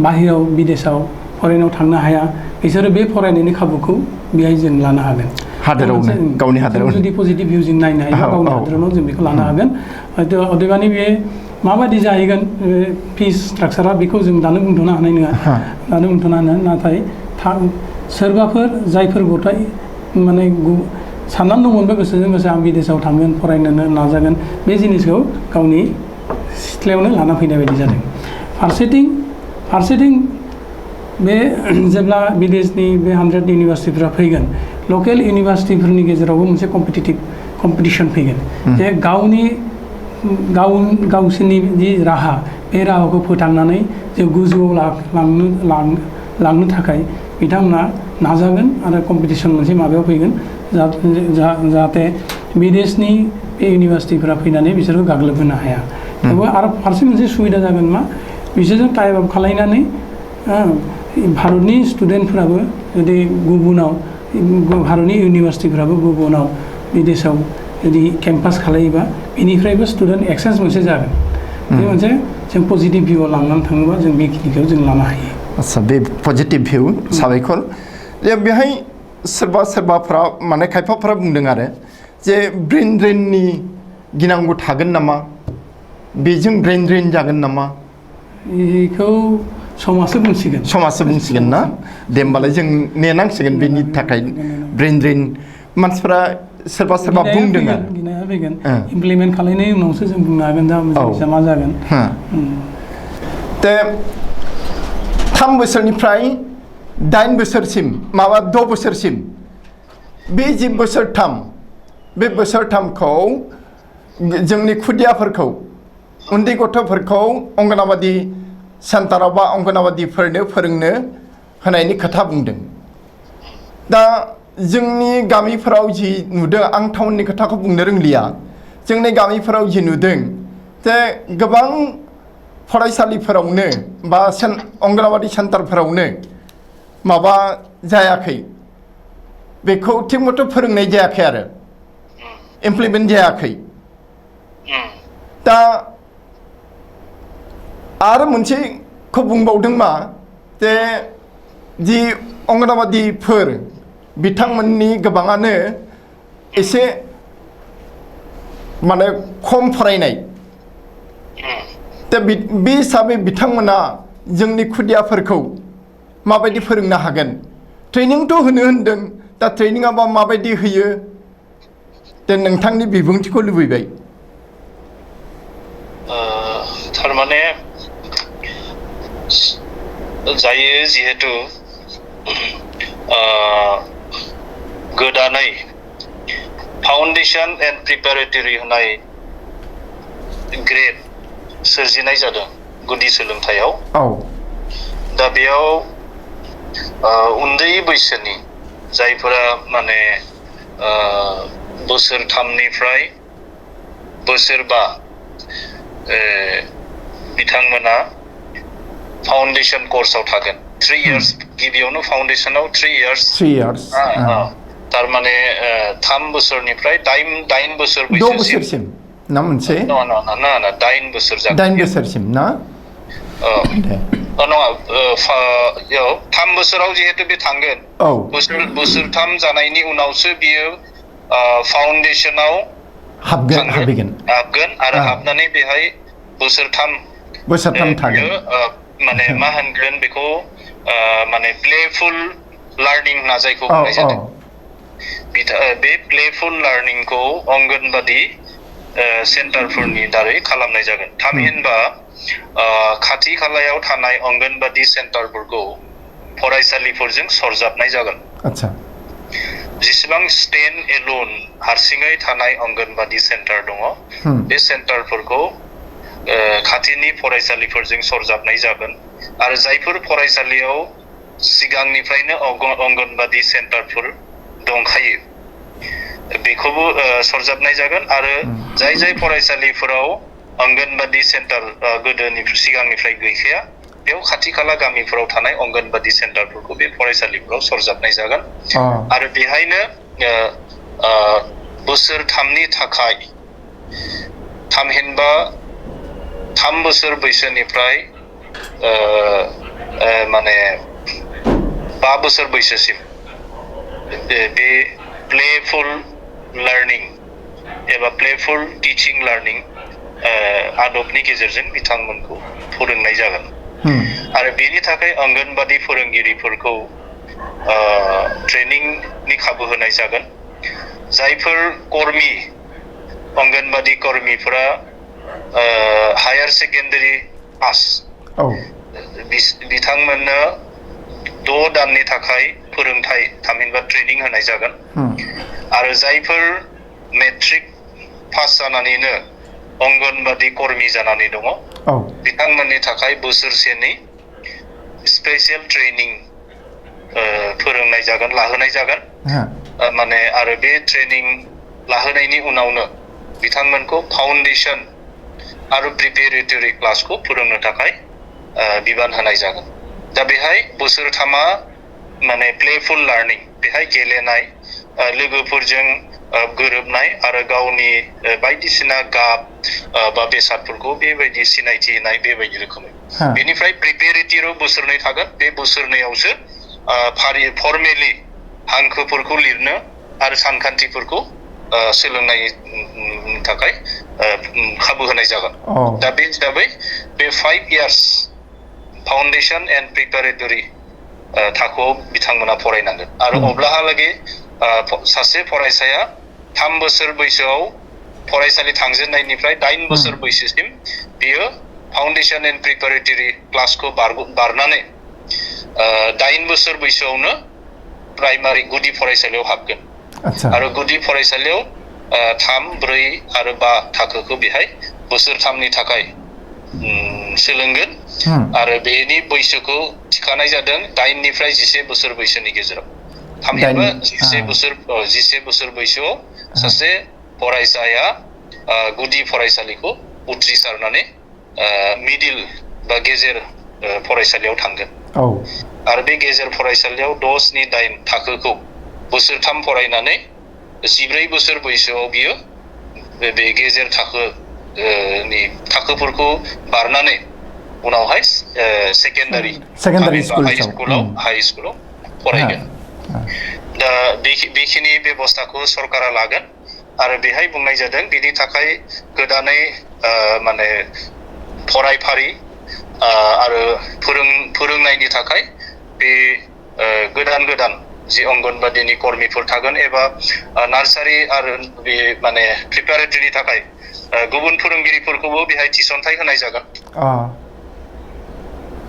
बाहेराव बिदेशाव फरायनायाव थांनो हाया बिसोरो बे फरायनायनि खाबुखौ बेहाय जों लानो हागोन हादोरावनो गावनि हादोराव जुदि पजिटिभ भिउ जों नायनो हायोबा गावनि हादोरावनो जों बेखौ लानो हागोन हयथ' अदेबानि बे माबायदि जाहैगोन फिस स्ट्राक्चारा बेखौ जों दानो बुंथ'नो हानाय नङा दानो बुंथ'नो हानाय नाथाय सोरबाफोर जायफोर गथाय माने साननानै दंमोनबा गोसोजों गोसो आं बिदेशाव थांगोन फरायनो नाजागोन बे जिनिसखौ गावनि सिथ्लायावनो लाना फैनाय बायदि जादों फारसेथिं बे जेब्ला बिदेशनि बे 100 इउनिभार्सिटिफोरा फैगोन लकेल इउनिभार्सिटिफोरनि गेजेरावबो मोनसे कम्पिटिसन फैगोन जे गावनि गावसोरनि जि राहा बे राहाखौ फोथांनानै जों गोजौआव लांनो थाखाय बिथांमोना नाजागोन आरो कम्पिटिसन मोनसे माबायाव फैगोन जाहाथे बिदेशनि बे इउनिभारसिटिफोरा फैनानै बिसोरखौ गाग्लोबहोनो हाया थेवबो आरो फारसे मोनसे सुबिदा जागोन मा बिसोरजों टाइप आप खालायनानै भारतनि स्टुडेन्टफोराबो जुदि गुबुनाव भारतनि इउनिभारसिटिफोराबो गुबुनाव बिदेशआव जुदि केम्पास खालायोबा बेनिफ्रायबो स्टुडेन्ट एक्सेन्ज मोनसे जागोन बे मोनसे जों पजिटिभ भिउआव लांनानै थाङोबा जों बेखिनिखौ जों लानो हायो आच्छा बे पजिटिभ भिउ साबायखर जे बेहाय सोरबाफोरा माने खायफाफोरा बुंदों आरो जे ब्रेन ड्रेननि गिनांगौ थागोन नामा बेजों ब्रेन ड्रेन जागोन नामा बेखौ समाजसो बुंसिगोन ना दे होमबालाय जों नेनांसिगोन बेनि थाखाय ब्रेन ड्रेन मानसिफोरा सोरबा बुंदों आरो गिनाया फैगोन इमप्लिमेन्ट खालायनायनि उनावसो जों बुंनो हागोन दा मा जागोन दा 3 बोसोरनिफ्राय 8 बोसोरसिम 6 बोसोरसिम बे जि बोसोरथाम बे बोसोरथामखौ जोंनि खुदियाफोरखौ उन्दै गथ'फोरखौ अंगनाबादि सेन्टाराव बा अंगनाबादिफोरनो फोरोंनो होनायनि खोथा बुंदों दा जोंनि गामिफोराव जि नुदों आं टाउननि खोथाखौ बुंनो रोंलिया जोंनि गामिफोराव जि नुदों जे गोबां फरायसालिफोरावनो बा अंगनाबादि सेन्टारफोरावनो माबा जायाखै बेखौ थिग मथे फोरोंनाय जायाखै आरो इमप्लिमेन्ट जायाखै दा आरो मोनसेखौ बुंबावदों मा जे जि अंगनाबादिफोर बिथांमोननि गोबाङानो एसे माने खम फरायनाय दा बे हिसाबै बिथांमोना जोंनि खुदियाफोरखौ माबायदि फोरोंनो हागोन ट्रेनिंथ' होनो होनदों दा ट्रेनिंआ माबायदि होयो दा नोंथांनि बिबुंथिखौ लुबैबाय थारमाने जायो जिहेतु गोदानै फाउन्डेसन एन्ड प्रिपारेटरि होनाय ग्रेड सोरजिनाय जादों गुदि सोलोंथायाव दा बेयाव उन्दै बैसोनि जायफोरा माने बोसोरथामनिफ्राय बोसोरबा बिथांमोना फाउन्डेसन कर्सआव थागोन 3 years गिबियावनो फाउन्डेसनाव 3 years थारमाने 3 बोसोरनिफ्राय 8 बोसोर बैसोसिम ना मोनसे ना 8 बोसोर जागोन 8 बोसोरसिम ना नङा 3 बोसोराव जिहेतु बे थांगोन बोसोरथाम जानायनि उनावसो बियो फाउन्डेसनाव हाबगोन आरो हाबनानै बेहाय बोसोरथाम थागोन माने मा होनगोन बेखौ माने प्लेफुल लार्निं होनना जायखौ बुंनाय जादों बे प्लेफुल लार्निंखौ अंगनबादि सेन्टारफोरनि दारै खालामनाय जागोन थामहिनबा खाथि खालायाव थानाय अंगनबादि सेन्टारफोरखौ फरायसालिफोरजों सरजाबनाय जागोन जेसेबां स्टेन्ड एलोन हारसिङै थानाय अंगनबादि सेन्टार दङ बे सेन्टारफोरखौ खाथिनि फरायसालिफोरजों सरजाबनाय जागोन आरो जायफोर फरायसालियाव सिगांनिफ्रायनो अंगनबादि सेन्टारफोर दंखायो बेखौबो सरजाबनाय जागोन आरो जाय फरायसालिफोराव अंगनबादि सेन्टार सिगांनिफ्राय गैखाया बेयाव खाथि खाला गामिफोराव थानाय अंगनबादि सेन्टारफोरखौ बे फरायसालिफोराव सरजाबनाय जागोन आरो बेहायनो बोसोरथामनि थाखाय थामहिनबा 3 बोसोर बैसोनिफ्राय माने 5 बोसोर बैसोसिम बे प्लेफुल लार्निं एबा प्लेफुल टिचिं लार्निं आदबनि गेजेरजों बिथांमोनखौ फोरोंनाय जागोन आरो बेनि थाखाय अंगनबादि फोरोंगिरिफोरखौ ट्रेनिंनि खाबु होनाय जागोन जायफोर अंगनबादि कर्मीफोरा हायार सेकेन्डारि पास बिथांमोननो 6 दाननि थाखाय फोरोंथाय थामहिनबा ट्रेनिं होनाय जागोन आरो जायफोर मेट्रिक पास जानानैनो अंगनबादि कर्मी जानानै दङ बिथांमोननि थाखाय बोसोरसेनि स्पेशल ट्रेनिं फोरोंनाय जागोन लाहोनाय जागोन माने आरो बे ट्रेनिं लाहोनायनि उनावनो बिथांमोनखौ फाउन्डेशन आरो प्रिपेरेटरि क्लासखौ फोरोंनो थाखाय बिबान होनाय जागोन दा बेहाय बोसोरथामा माने प्लेफुल लार्निं बेहाय गेलेनाय लोगोफोरजों गोरोबनाय आरो गावनि बायदिसिना गाब बा बेसादफोरखौ बेबायदि सिनायथि होनाय बेबायदि रोखोमै बेनिफ्राय प्रिपेरेटरि बोसोरनै थागोन बे बोसोरनैयावसो फर्मेलि हांखोफोरखौ लिरनो आरो सानखान्थिफोरखौ सोलोंनायनि थाखाय खाबु होनाय जागोन दा बे हिसाबै बे 5 years फाउन्डेशन एन्ड प्रिपेरेटरि थाखोआव बिथांमोना फरायनांगोन आरो अब्लाहालागै सासे फरायसाया 3 बोसोर बैसोआव फरायसालि थांजेननायनिफ्राय 9 बोसोर बैसोसिम बियो फाउन्डेशन एन्ड प्रिपेरेटरि क्लासखौ बारनानै 9 बोसोर बैसोआवनो प्राइमारि गुदि फरायसालियाव हाबगोन आरो गुदि फरायसालियाव 3, 4 आरो 5 थाखोखौ बेहाय बोसोरथामनि थाखाय सोलोंगोन आरो बेनि बैसोखौ थिखानाय जादों 9 निफ्राय 11 बोसोर बैसोनि गेजेराव 11 बोसोर बैसोआव सासे फरायसाया गुदि फरायसालिखौ उथ्रिसारनानै मिडिल बा गेजेर फरायसालियाव थांगोन आरो बे गेजेर फरायसालियाव 6, 7, 8 थाखोखौ बोसोरथाम फरायनानै 14 बोसोर बैसोआव बियो बे गेजेर थाखोफोरखौ बारनानै उनावहाय सेकेन्डारि हाई स्कुलाव फरायगोन दा बेखिनि बेबस्थाखौ सरकारा लागोन आरो बेहाय बुंनाय जादों बेनि थाखाय गोदानै माने फरायफारि आरो फोरोंनायनि थाखाय बे गोदान जि अंगनबादिनि कर्मीफोर थागोन एबा नार्सारि आरो बे माने प्रिपेरेटरिनि थाखाय गुबुन फोरोंगिरिफोरखौबो बेहाय थिसनथाइ होनाय जागोन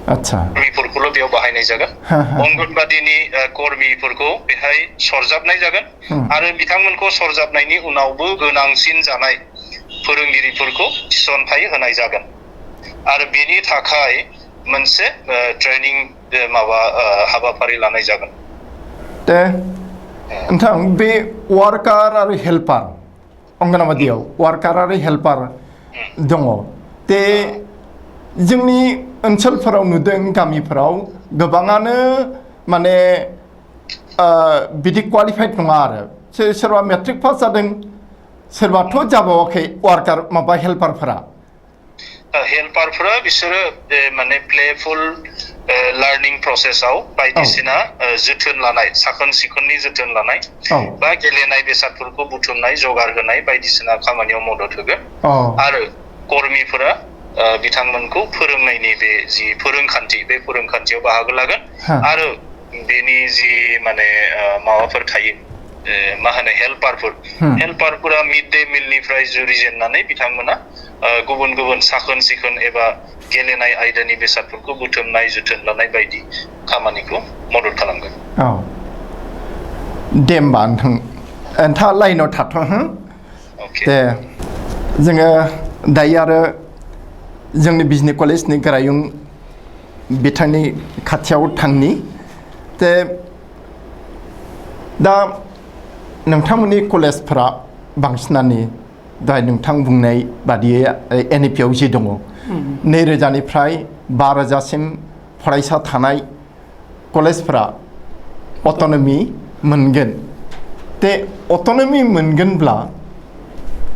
कर्मीफोरखौल' बेयाव बाहायनाय जागोन अंगनबादिनि कर्मीफोरखौ बेहाय सरजाबनाय जागोन आरो बिथांमोनखौ सरजाबनायनि उनावबो गोनांसिन जानाय फोरोंगिरिफोरखौ थिसनथाइ होनाय जागोन आरो बेनि थाखाय मोनसे ट्रेनिं हाबाफारि लानाय जागोन दे नोंथां बे वार्कार आरो हेल्पार अंगनबादियाव वार्कार आरो हेल्पार दङ दे जोंनि ओनसोलफोराव नुदों गामिफोराव गोबाङानो माने बिदि क्वालिफाइड नङा आरो सोरबा मेट्रिक पास जादों सोरबाथ' जाबावाखै वार्कार हेल्पारफोरा हेल्पारफोरा बिसोरो माने प्लेफुल लार्निं प्रसेसआव बायदिसिना जोथोन लानाय साखोन सिखोननि जोथोन लानाय बा गेलेनाय बेसादफोरखौ बुथुमनाय जगार होनाय बायदिसिना खामानियाव मदद होगोन आरो कर्मीफोरा बिथांमोनखौ फोरोंनायनि बे जि फोरोंखान्थि बे फोरोंखान्थियाव बाहागो लागोन आरो बेनि जि माने माबाफोर थायो मा होनो हेल्पारफोरा मिड डे मिलनिफ्राय जुरिजेननानै बिथांमोना गुबुन गुबुन साखोन सिखोन एबा गेलेनाय आयदानि बेसादफोरखौ बुथुमनाय जोथोन लानाय बायदि खामानिखौ मदद खालामगोन दे होमबा नोंथाङा लाइनाव थाथ' दे जोङो दायो आरो जोंनि बिजनि कलेजनि गोरायुं बिथांनि खाथियाव थांनि दे दा नोंथांमोननि कलेजफोरा बांसिनानो दहाय नोंथां बुंनाय बादियै NEP-आव जि दङ 2000निफ्राय 5000सिम फरायसा थानाय कलेजफोरा अट'नमि मोनगोन दे अट'नमि मोनगोनब्ला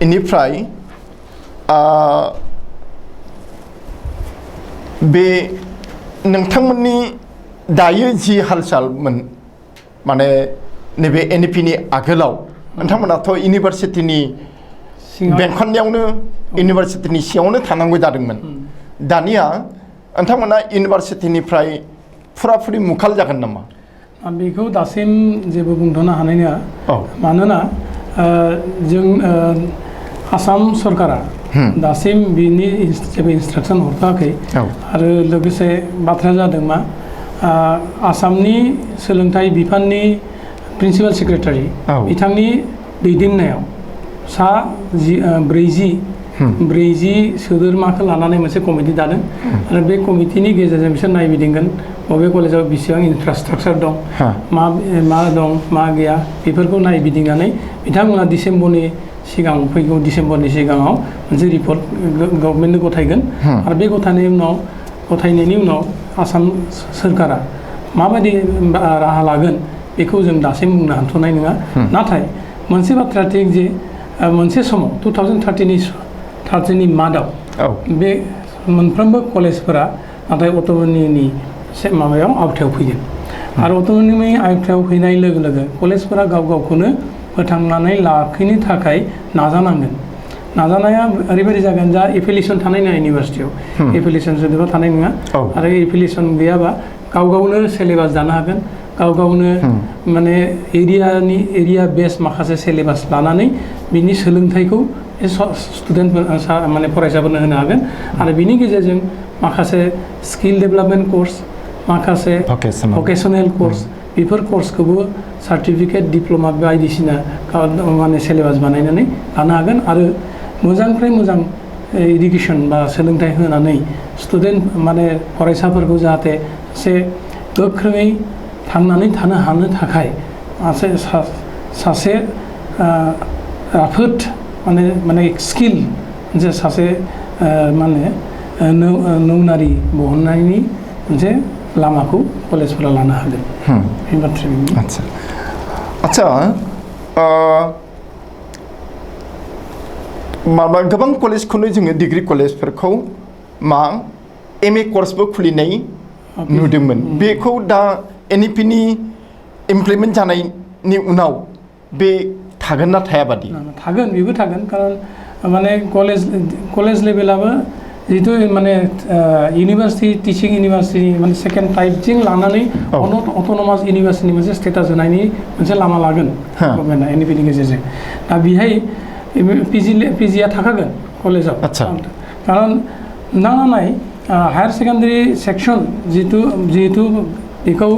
इनिफ्राय बे नोंथांमोननि दायो जि हाल-सालमोन माने नैबे NEP-नि आगोलाव नोंथांमोनाथ' इउनिभारसिटिनि बेंखननायावनो इउनिभारसिटिनि सिङावनो थानांगौ जादोंमोन दानिया नोंथांमोना इउनिभारसिटिनिफ्राय फुराफुरि मुखाल जागोन नामा बेखौ दासिम जेबो बुंथ'नो हानाय नङा मानोना जों आसाम सरकारा दासिम बिनि जेबो इन्सट्राक्सन हरथ'वाखै आरो लोगोसे बाथ्राया जादों मा आसामनि सोलोंथाइ बिफाननि प्रिन्सिपाल सेक्रेटारि बिथांनि दैदेननायाव 40 40 सोद्रोमाखौ लानानै मोनसे कमिटि दादों आरो बे कमिटिनि गेजेरजों बिसोर नायबिदिंगोन बबे कलेजाव बेसेबां इनफ्रास्ट्राक्चार दं मा दं मा गैया बेफोरखौ नायबिदिंनानै बिथांमोना डिसेम्बरनि सिगां फैगौ डिसेम्बरनि सिगाङाव मोनसे रिपर्ट गभर्नमेन्टनो गथायगोन आरो बे गथायनायनि उनाव आसाम सोरखारा माबायदि राहा लागोन बेखौ जों दासिम बुंनो हाथ'नाय नङा नाथाय मोनसे बाथ्रा थिग जे मोनसे समाव 2030नि मादाव बे मोनफ्रोमबो कलेजफोरा नाथाय अट'न'मिनि माबायाव आवथायाव फैगोन आरो अट'न'मि आवथायाव फैनाय लोगो लोगो कलेजफोरा गावखौनो फोथांनानै लाखिनो थाखाय नाजानांगोन नाजानाया ओरैबायदि जागोन जा एफिलिएसन थानाय नङा इउनिभार्सिटियाव एफिलिएसन सोदोबा थानाय नङा आरो एफिलिएसन गैयाबा गावनो सिलेबास दानो हागोन गावनो माने एरिया बेस माखासे सिलेबास लानानै बिनि सोलोंथाइखौ स्टुडेन्टफोर माने फरायसाफोरनो होनो हागोन आरो बिनि गेजेरजों माखासे स्किल डेभेलपमेन्ट कर्स माखासे भकेसनेल कर्स बेफोर कर्सखौबो सार्टिफिकेट डिप्ल'मा बायदिसिना माने सिलेबास बानायनानै लानो हागोन आरो मोजांनिफ्राय मोजां इडुकेसन बा सोलोंथाइ होनानै स्टुडेन्ट माने फरायसाफोरखौ जाहाथे एसे गोख्रोङै थांनानै थानो हानो थाखाय सासे राफोद माने स्किल जे सासे माने नौनारि बहननायनि मोनसे लामाखौ कलेजफोरा लानो हागोन बे बाथ्राया आच्छा माबा गोबां कलेजखौनो जोङो डिग्री कलेजफोरखौ MA कर्सबो खुलिनाय नुदोंमोन बेखौ दा NEP-नि इमप्लिमेन्ट जानायनि उनाव बे थागोन ना थाया बादि थागोन बेबो थागोन कारन माने कलेज लेभेलाबो जितु माने इउनिभार्सिटि टिचिं इउनिभार्सिटि माने सेकेन्ड टाइपजों लानानै अट'नमास इउनिभार्सिटिनि मोनसे स्टेटास होनायनि मोनसे लामा लागोन गभर्नमेन्टआ NEP-नि गेजेरजों दा बेहाय PGया थाखागोन कलेजाव कारन नाय हायार सेकेन्डारि सेक्सन जिहेतु बेखौ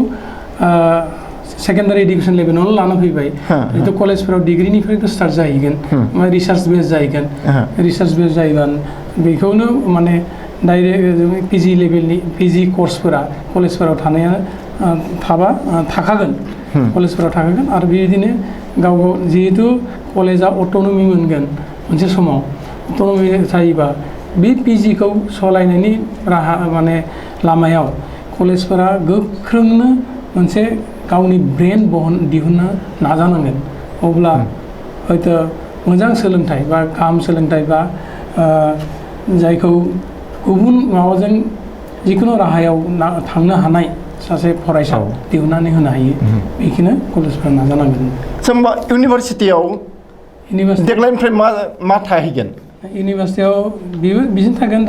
सेकेन्डारि इडुकेसन लेभेलावनो लाना फैबाय जितु कलेजफोराव डिग्रीनिफ्रायथ' स्टार्ट जाहैगोन रिसार्च बेस जाहैगोन रिसार्च बेस जायोबा बेखौनो माने डाइरेक्ट PG लेभेलनि PG कर्सफोरा कलेजफोराव थाखागोन कलेजफोराव थाखागोन आरो बेबायदिनो गाव जिहेतु कलेजा अट'नमि मोनगोन मोनसे समाव अट'नमि जायोबा बे PGखौ सालायनायनि राहा माने लामायाव कलेजफोरा गोख्रोंनो मोनसे गावनि ब्रेन दिहुननो नाजानांगोन अब्ला हयथ' मोजां सोलोंथाइ बा गाहाम सोलोंथाइ बा जायखौ गुबुन माबाजों जिखुनु राहायाव थांनो हानाय सासे फरायसा दिहुननानै होनो हायो बेखौनो कलेजफोरा नाजानांगोन होमबा इउनिभार्सिटियाव देग्लायनिफ्राय मा थाहैगोन इउनिभार्सिटियाव बिदिनो थागोन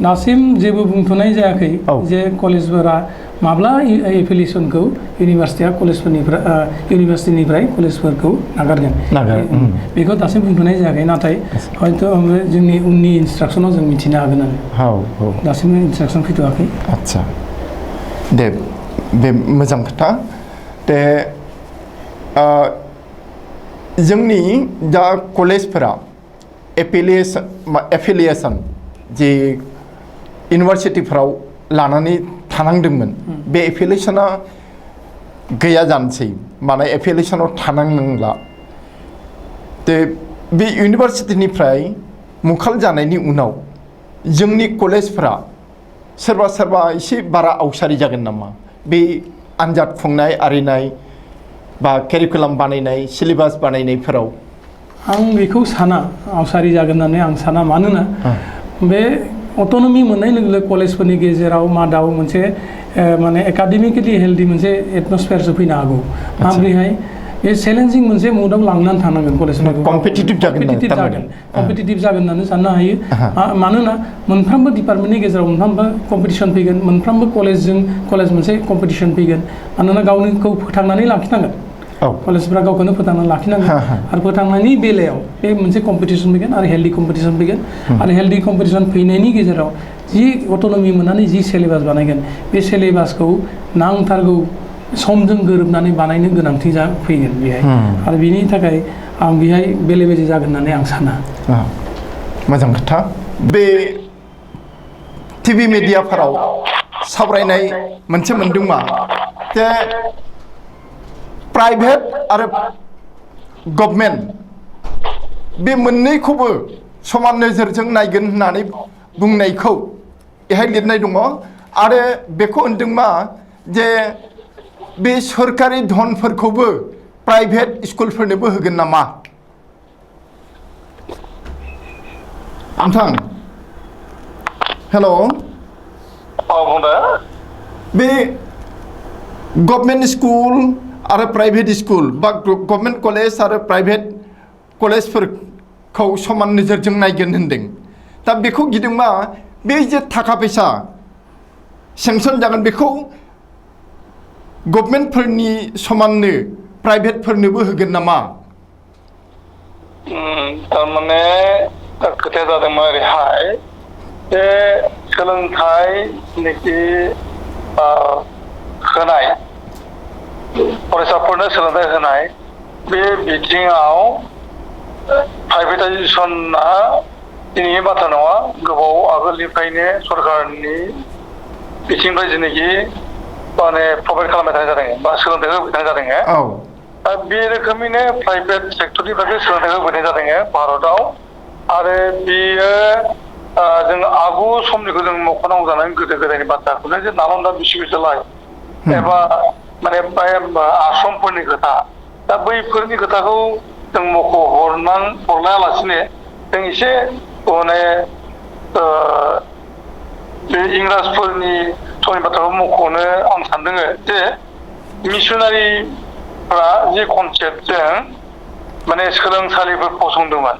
दासिम जेबो बुंथ'नाय जायाखै जे कलेजफोरा माब्ला एफिलिएसनखौ इउनिभार्सिटिनिफ्राय कलेजफोरखौ नागारगोन बेखौ दासिम बुंथ'नाय जायाखै नाथाय हयथ' जोंनि उननि इन्सट्राक्सनाव जों मिथिनो हागोन आरो दासिमबो इन्सट्राक्सन फैथ'वाखै आच्छा दे बे मोजां खोथा दे जोंनि दा कलेजफोरा एफिलिएसन जे इउनिभार्सिटिफ्राव लानानै थानांदोंमोन बे एफिलिएसना गैया जानोसै माने एफिलिएसनाव थानांला बे इउनिभार्सिटिनिफ्राय मुखाल जानायनि उनाव जोंनि कलेजफोरा सोरबा एसे बारा आवसारि जागोन नामा बे आनजाद खुंनाय आरिनाय बा कारिकुलाम बानायनाय सिलेबास बानायनायफोराव आं बेखौ साना आवसारि जागोन होननानै आं साना मानोना बे अट'नमि मोननाय लोगो लोगो कलेजफोरनि गेजेराव मादाव मोनसे माने एकाडेमिकेलि हेल्दि मोनसे एटमसफेयारसो फैनो हागौ माब्रैहाय बे चेलेन्जिं मोनसे मुडआव लांनानै थानांगोन कलेजफोरखौ कम्पिटिटिभ जागोन होननानै साननो हायो मानोना मोनफ्रोमबो डिपार्टमेन्टनि गेजेराव मोनफ्रोमबो कम्पिटिसन फैगोन मोनफ्रोमबो कलेज मोनसे कम्पिटिसन फैगोन मानोना गावनिखौ फोथांनानै लाखिनांगन कलेजफ्रा गावखौनो फोथांना लाखिनांगोन आरो फोथांनायनि बेलायाव बे मोनसे कम्पिटिसन फैगोन आरो हेल्दि कम्पिटिसन फैगोन आरो हेल्दि कम्पिटिसन फैनायनि गेजेराव जि अट'नमि मोननानै जि सिलेबास बानायगोन बे सिलेबासखौ नांथारगौ समजों गोरोबनानै बानायनो गोनांथि फैगोन बेहाय आरो बिनि थाखाय आं बेहाय बेले बेजे जागोन होननानै आं साना मोजां खोथा बे टिभि मिडियाफोराव सावरायनाय मोनसे मोनदों मा जे प्राइभेट आरो गभर्नमेन्ट बे मोननैखौबो समान नोजोरजों नायगोन होननानै बुंनायखौ बेहाय लिरनाय दङ आरो बेखौ होनदों मा जे बे सरकारि धनफोरखौबो प्राइभेट स्कुलफोरनोबो होगोन नामा नोंथां हेल' बे गभर्नमेन्ट स्कुल आरो प्राइभेट स्कुल बा गभर्नमेन्ट कलेज आरो प्राइभेट कलेजफोरखौ समान नोजोरजों नायगोन होनदों दा बेखौ गिदों मा बे जे थाखा फैसा सेंसन जागोन बेखौ गभर्नमेन्टफोरनि समाननो प्राइभेटफोरनोबो होगोन नामा थारमाने खोथाया जादों ओरैहाय बे सोलोंथाइनिखि होनाय फरायसाफोरनो सोलोंथाइ होनाय बे बिथिङाव प्राइभेटाइजेसना दिनैनि बाथ्रा नङा गोबाव आगोलनिफ्रायनो सरकारनि बिथिंनिफ्राय जेनाखि माने प्रभाइड खालामबाय थानाय जादों बा सोलोंथाइ होबाय थानाय जादों दा बे रोखोमैनो प्राइभेट सेक्टरनिफ्राय सोलोंथाइ होबाय थानाय जादों भारताव आरो बेयो जों आगु समनिखौ जों मख'नांगौ जानानै गोदो गोदायनि बाथ्राखौनो जे नालन्दा बिश्वबिद्यालय एबा माने आश्रमफोरनि खोथा दा बैफोरनि खोथाखौ जों हरलायालासिनो जों एसे माने बे इंराजफोरनि समनि बाथ्राखौ मख'नो आं सानदों जे मिसनारिफ्रा जे कनसेप्टजों माने सोलोंसालिफोर फसंदोंमोन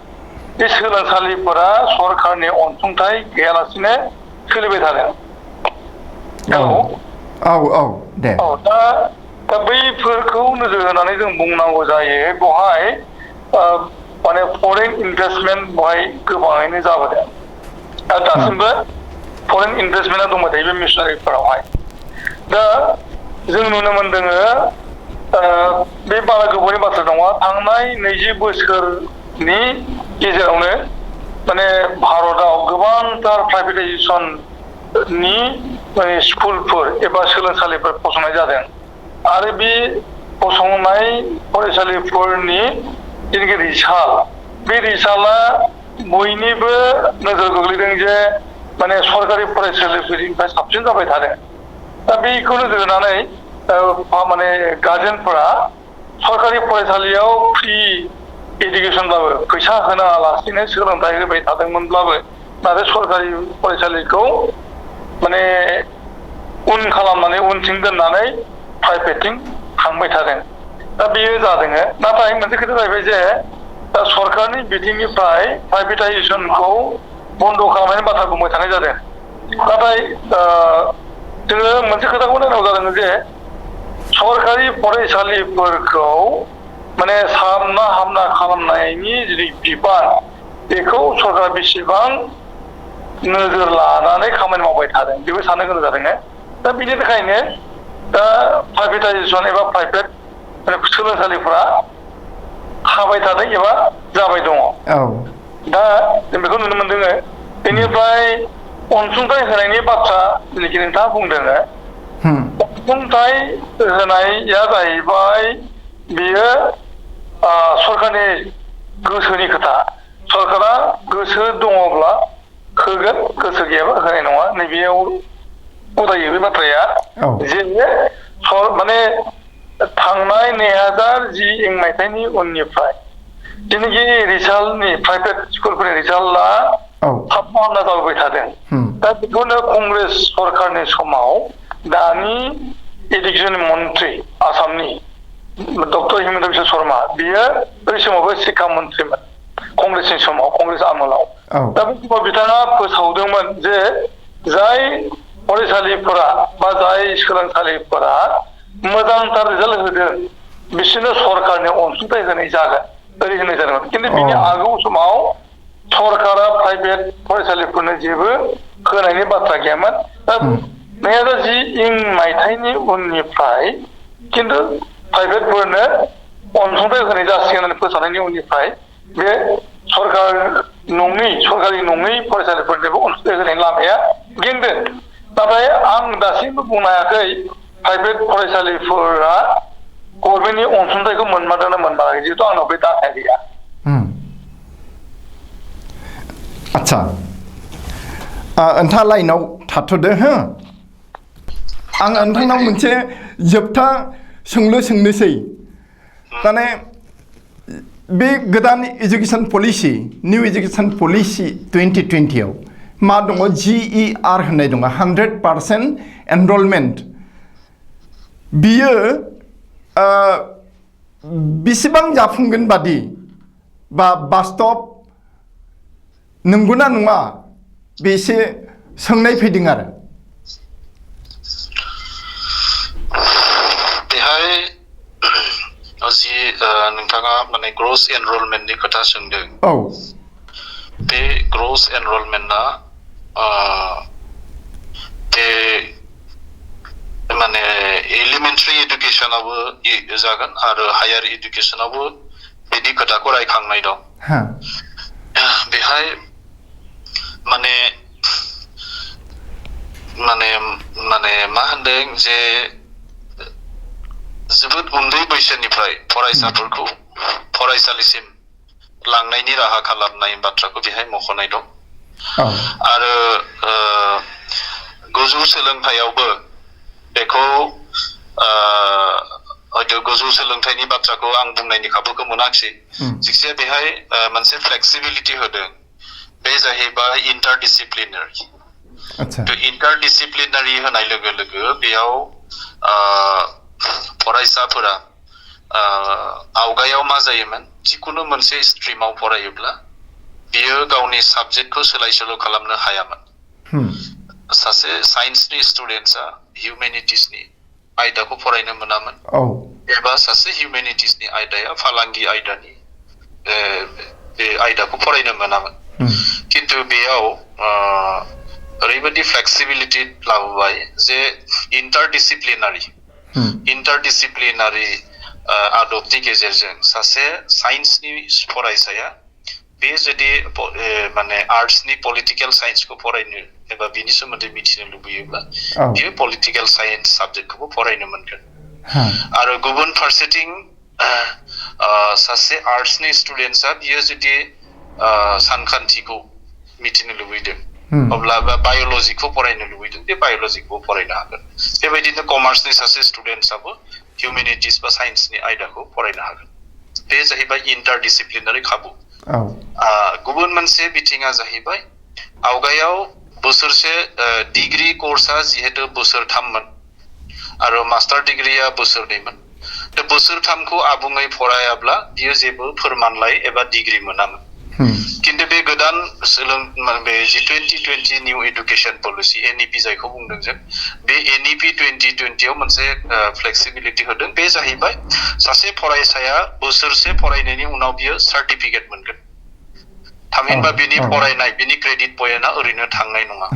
बे सोलोंसालिफोरा सरकारनि अनसुंथाइ गैयालासिनो सोलिबाय थादों दे दा बैफोरखौ नोजोर होनानै जों बुंनांगौ जायो बेवहाय माने फरेन इनभेस्टमेन्ट बेवहाय गोबाङैनो जाबोदों आरो दासिमबो फरेन इनभेस्टमेन्टआ दंबाय थायो बे मिसनारिफोरावहाय दा जों नुनो मोनदों बे बारा गोबावनि बाथ्रा नङा थांनाय 20 बोसोरनि गेजेरावनो माने भारताव गोबांथार प्राइभेटाइजेसननि माने स्कुलफोर एबा सोलोंसालिफोर फसंनाय जादों आरो बे फसंनाय फरायसालिफोरनि जेनाखि रिजाल्ट बे रिजाल्टआ बयनिबो नोजोर गोग्लैदों जे माने सरकारि फरायसालिफोरनिफ्राय साबसिन जाबाय थादों दा बेखौ नोजोर होनानै माने गार्जेनफोरा सरकारि फरायसालियाव फ्रि एडुकेसनब्लाबो फैसा होनालासिनो सोलोंथाइ होबाय थादोंमोनब्लाबो नाथाय सरकारि फरायसालिखौ माने उन खालामनानै उनथिं दोननानै प्राइभेटथिं थांबाय थादों दा बेयो जादों नाथाय मोनसे खोथा जाहैबाय जे दा सरकारनि बिथिंनिफ्राय प्राइभेटाइजेसनखौ बन्द' खालामनायनि बाथ्रा बुंबाय थानाय जादों नाथाय जोङो मोनसे खोथाखौ नायनांगौ जादों जे सरकारि फरायसालिफोरखौ माने सामना हामना खालामनायनि जि बिबान बेखौ सरकारा बेसेबां नोजोर लानानै खामानि मावबाय थादों बेबो साननो गोनां जादों दा बिनि थाखायनो दा प्राइभेटाइजेसन एबा प्राइभेट सोलोंसालिफोरा हाबाय थादों एबा जाबाय दङ दा जों बेखौ नुनो मोनदों बेनिफ्राय अनसुंथाइ होनायनि बाथ्रा जेनाखि नोंथाङा बुंदों अनसुंथाइ होनाया जाहैबाय बेयो सरकारनि गोसोनि खोथा सरकारा गोसो दङब्ला होगोन गोसो गैयाबा होनाय नङा नैबेयाव उदायो बे बाथ्राया जे माने थांनाय 2010 मायथाइनि उननिफ्राय जेनाखि रिजाल्टनि प्राइभेट स्कुलफोरनि रिजाल्टआ हाबना हामना जाबोबाय थादों दा बेखौनो कंग्रेस सरकारनि समाव दानि एडुकेसन मन्त्रि आसामनि डक्टर हिमन्त बिश्व शर्मा बियो बै समावबो शिक्षा मन्त्रिमोन कंग्रेसनि समाव कंग्रेस आमोलाव दा बे समाव बिथाङा फोसावदोंमोन जे जाय फरायसालिफोरा बा जाय सोलोंसालिफोरा मोजांथार रिजाल्ट होदों बिसोरनो सरकारनि अनसुंथाइ होनाय जागोन ओरै होनाय जादोंमोन खिन्थु बिनि आगोल समाव सरकारा प्राइभेट फरायसालिफोरनो जेबो होनायनि बाथ्रा गैयामोन दा 2010 मायथाइनि उननिफ्राय खिन्थु प्राइभेटफोरनो अनसुंथाइ होनाय जासिगोन होननानै फोसावनायनि उननिफ्राय बे सरकार नङै सरकारि नङै फरायसालिफोरनिबो अनसुंथाइ होनायनि लामाया गेंदों नाथाय आं दासिमबो बुंनो हायाखै प्राइभेट फरायसालिफोरा गभर्नमेन्टनि अनसुंथाइखौ मोनमारदोंना मोनमाराखै जिहेतु आंनाव बे डाटाया गैया आच्छा नोंथाङा लाइनाव थाथ'दो हो आं नोंथांनाव मोनसे जोबथा सोंलु सोंनोसै माने बे गोदान education policy new education policy 2020 आव मा दङ GER होननाय दङ 100% एनरलमेन्ट बियो बेसेबां जाफुंगोन बादि बा बास्तब नंगौना नङा बेसे सोंनाय फैदों आरो बेहाय जि नोंथाङा माने ग्रस एनरलमेन्टनि खोथा सोंदों औ बे ग्रस एनरलमेन्टआ बे माने एलिमेन्टारि एडुकेसनावबो जागोन आरो हायार एडुकेसनावबो बिदि खोथाखौ रायखांनाय दं बेहाय माने माने माने मा होनदों जे जोबोद उन्दै बैसोनिफ्राय फरायसाफोरखौ फरायसालिसिम लांनायनि राहा खालामनाय बाथ्राखौ बेहाय मख'नाय दं आरो गोजौ सोलोंथायावबो बेखौ हयতো गोजौ सोलोंथाइनि बाथ्राखौ आं बुंनायनि खाबुखौ मोनाखिसै जिखिजाया बेहाय मोनसे फ्लेक्सिबिलिटि होदों बे जाहैबाय इन्टारडिसिप्लिनारि तो इन्टारडिसिप्लिनारि होनाय लोगो लोगो बेयाव फरायसाफोरा आवगायाव मा जायोमोन जिकुनु मोनसे स्ट्रिमाव फरायोब्ला बियो गावनि साबजेक्टखौ सोलाय सोल' खालामनो हायामोन सासे साइन्सनि स्टुडेन्टआ हिउमेनिटिसनि आयदाखौ फरायनो मोनामोन एबा सासे हिउमेनिटिसनि आयदाया फालांगि आयदानि बे आयदाखौ फरायनो मोनामोन किन्तु बेयाव ओरैबायदि फ्लेक्सिबिलिटि लाबोबाय जे इन्टारडिसिप्लिनारि आदबनि गेजेरजों सासे साइन्सनि फरायसाया बे जुदि माने आर्ट्सनि पलिटिकेल साइन्सखौ फरायनो एबा बिनि सोमोन्दै मिथिनो लुबैयोब्ला बियो पलिटिकेल साइन्स साबजेक्टखौबो फरायनो मोनगोन आरो गुबुन फारसेथिं सासे आर्ट्सनि स्टुडेन्टआ बियो जुदि सानखान्थिखौ मिथिनो लुबैदों अब्ला बाय'लजिखौ फरायनो लुबैदों बे बाय'लजिखौ फरायनो हागोन बेबायदिनो कमार्सनि सासे स्टुडेन्टआबो हिउमेनिटिस बा साइन्सनि आयदाखौ फरायनो हागोन बे जाहैबाय इन्टारडिसिप्लिनारि खाबु गुबुन मोनसे बिथिङा जाहैबाय आवगायाव बोसोरसे डिग्री कर्सआ जिहेतु बोसोरथाममोन आरो मास्टार डिग्रीया बोसोरनैमोन दा बोसोरथामखौ आबुङै फरायाब्ला बियो जेबो फोरमानलाइ एबा डिग्री मोनामोन किन्तु बे गोदान बे 2020 निउ एडुकेशन पलिसि NEP जायखौ बुंदों जों बे NEP 2020 आव मोनसे फ्लेक्सिबिलिटि होदों बे जाहैबाय सासे फरायसाया बोसोरसे फरायनायनि उनाव बियो सार्टिफिकेट मोनगोन थामहिनबा बिनि फरायनाय बिनि क्रेडिट पइन्टआ ओरैनो थांनाय नङा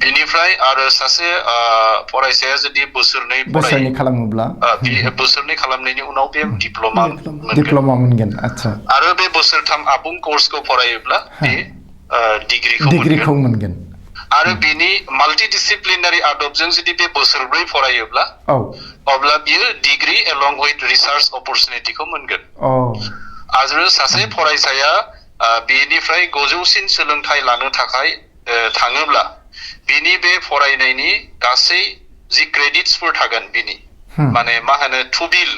बिनिफ्राय आरो सासे फरायसाया जुदि बोसोरनै खालामोब्ला बोसोरनै खालामनायनि उनाव बे डिप्ल'मा मोनगोन आच्छा आरो बे बोसोरथाम आबुं कर्सखौ फरायोब्ला बे डिग्रीखौ मोनगोन आरो बिनि माल्टिडिसिप्लिनारि आदबजों जुदि बे बोसोरब्रै फरायोब्ला अब्ला बियो डिग्री एलं विथ रिसार्च अपरचुनिटिखौ मोनगोन आरो सासे फरायसाया बेनिफ्राय गोजौसिन सोलोंथाइ लानो थाखाय थाङोब्ला बिनि बे फरायनायनि गासै जि क्रेडिट्सफोर थागोन बिनि माने मा होनो टुबिल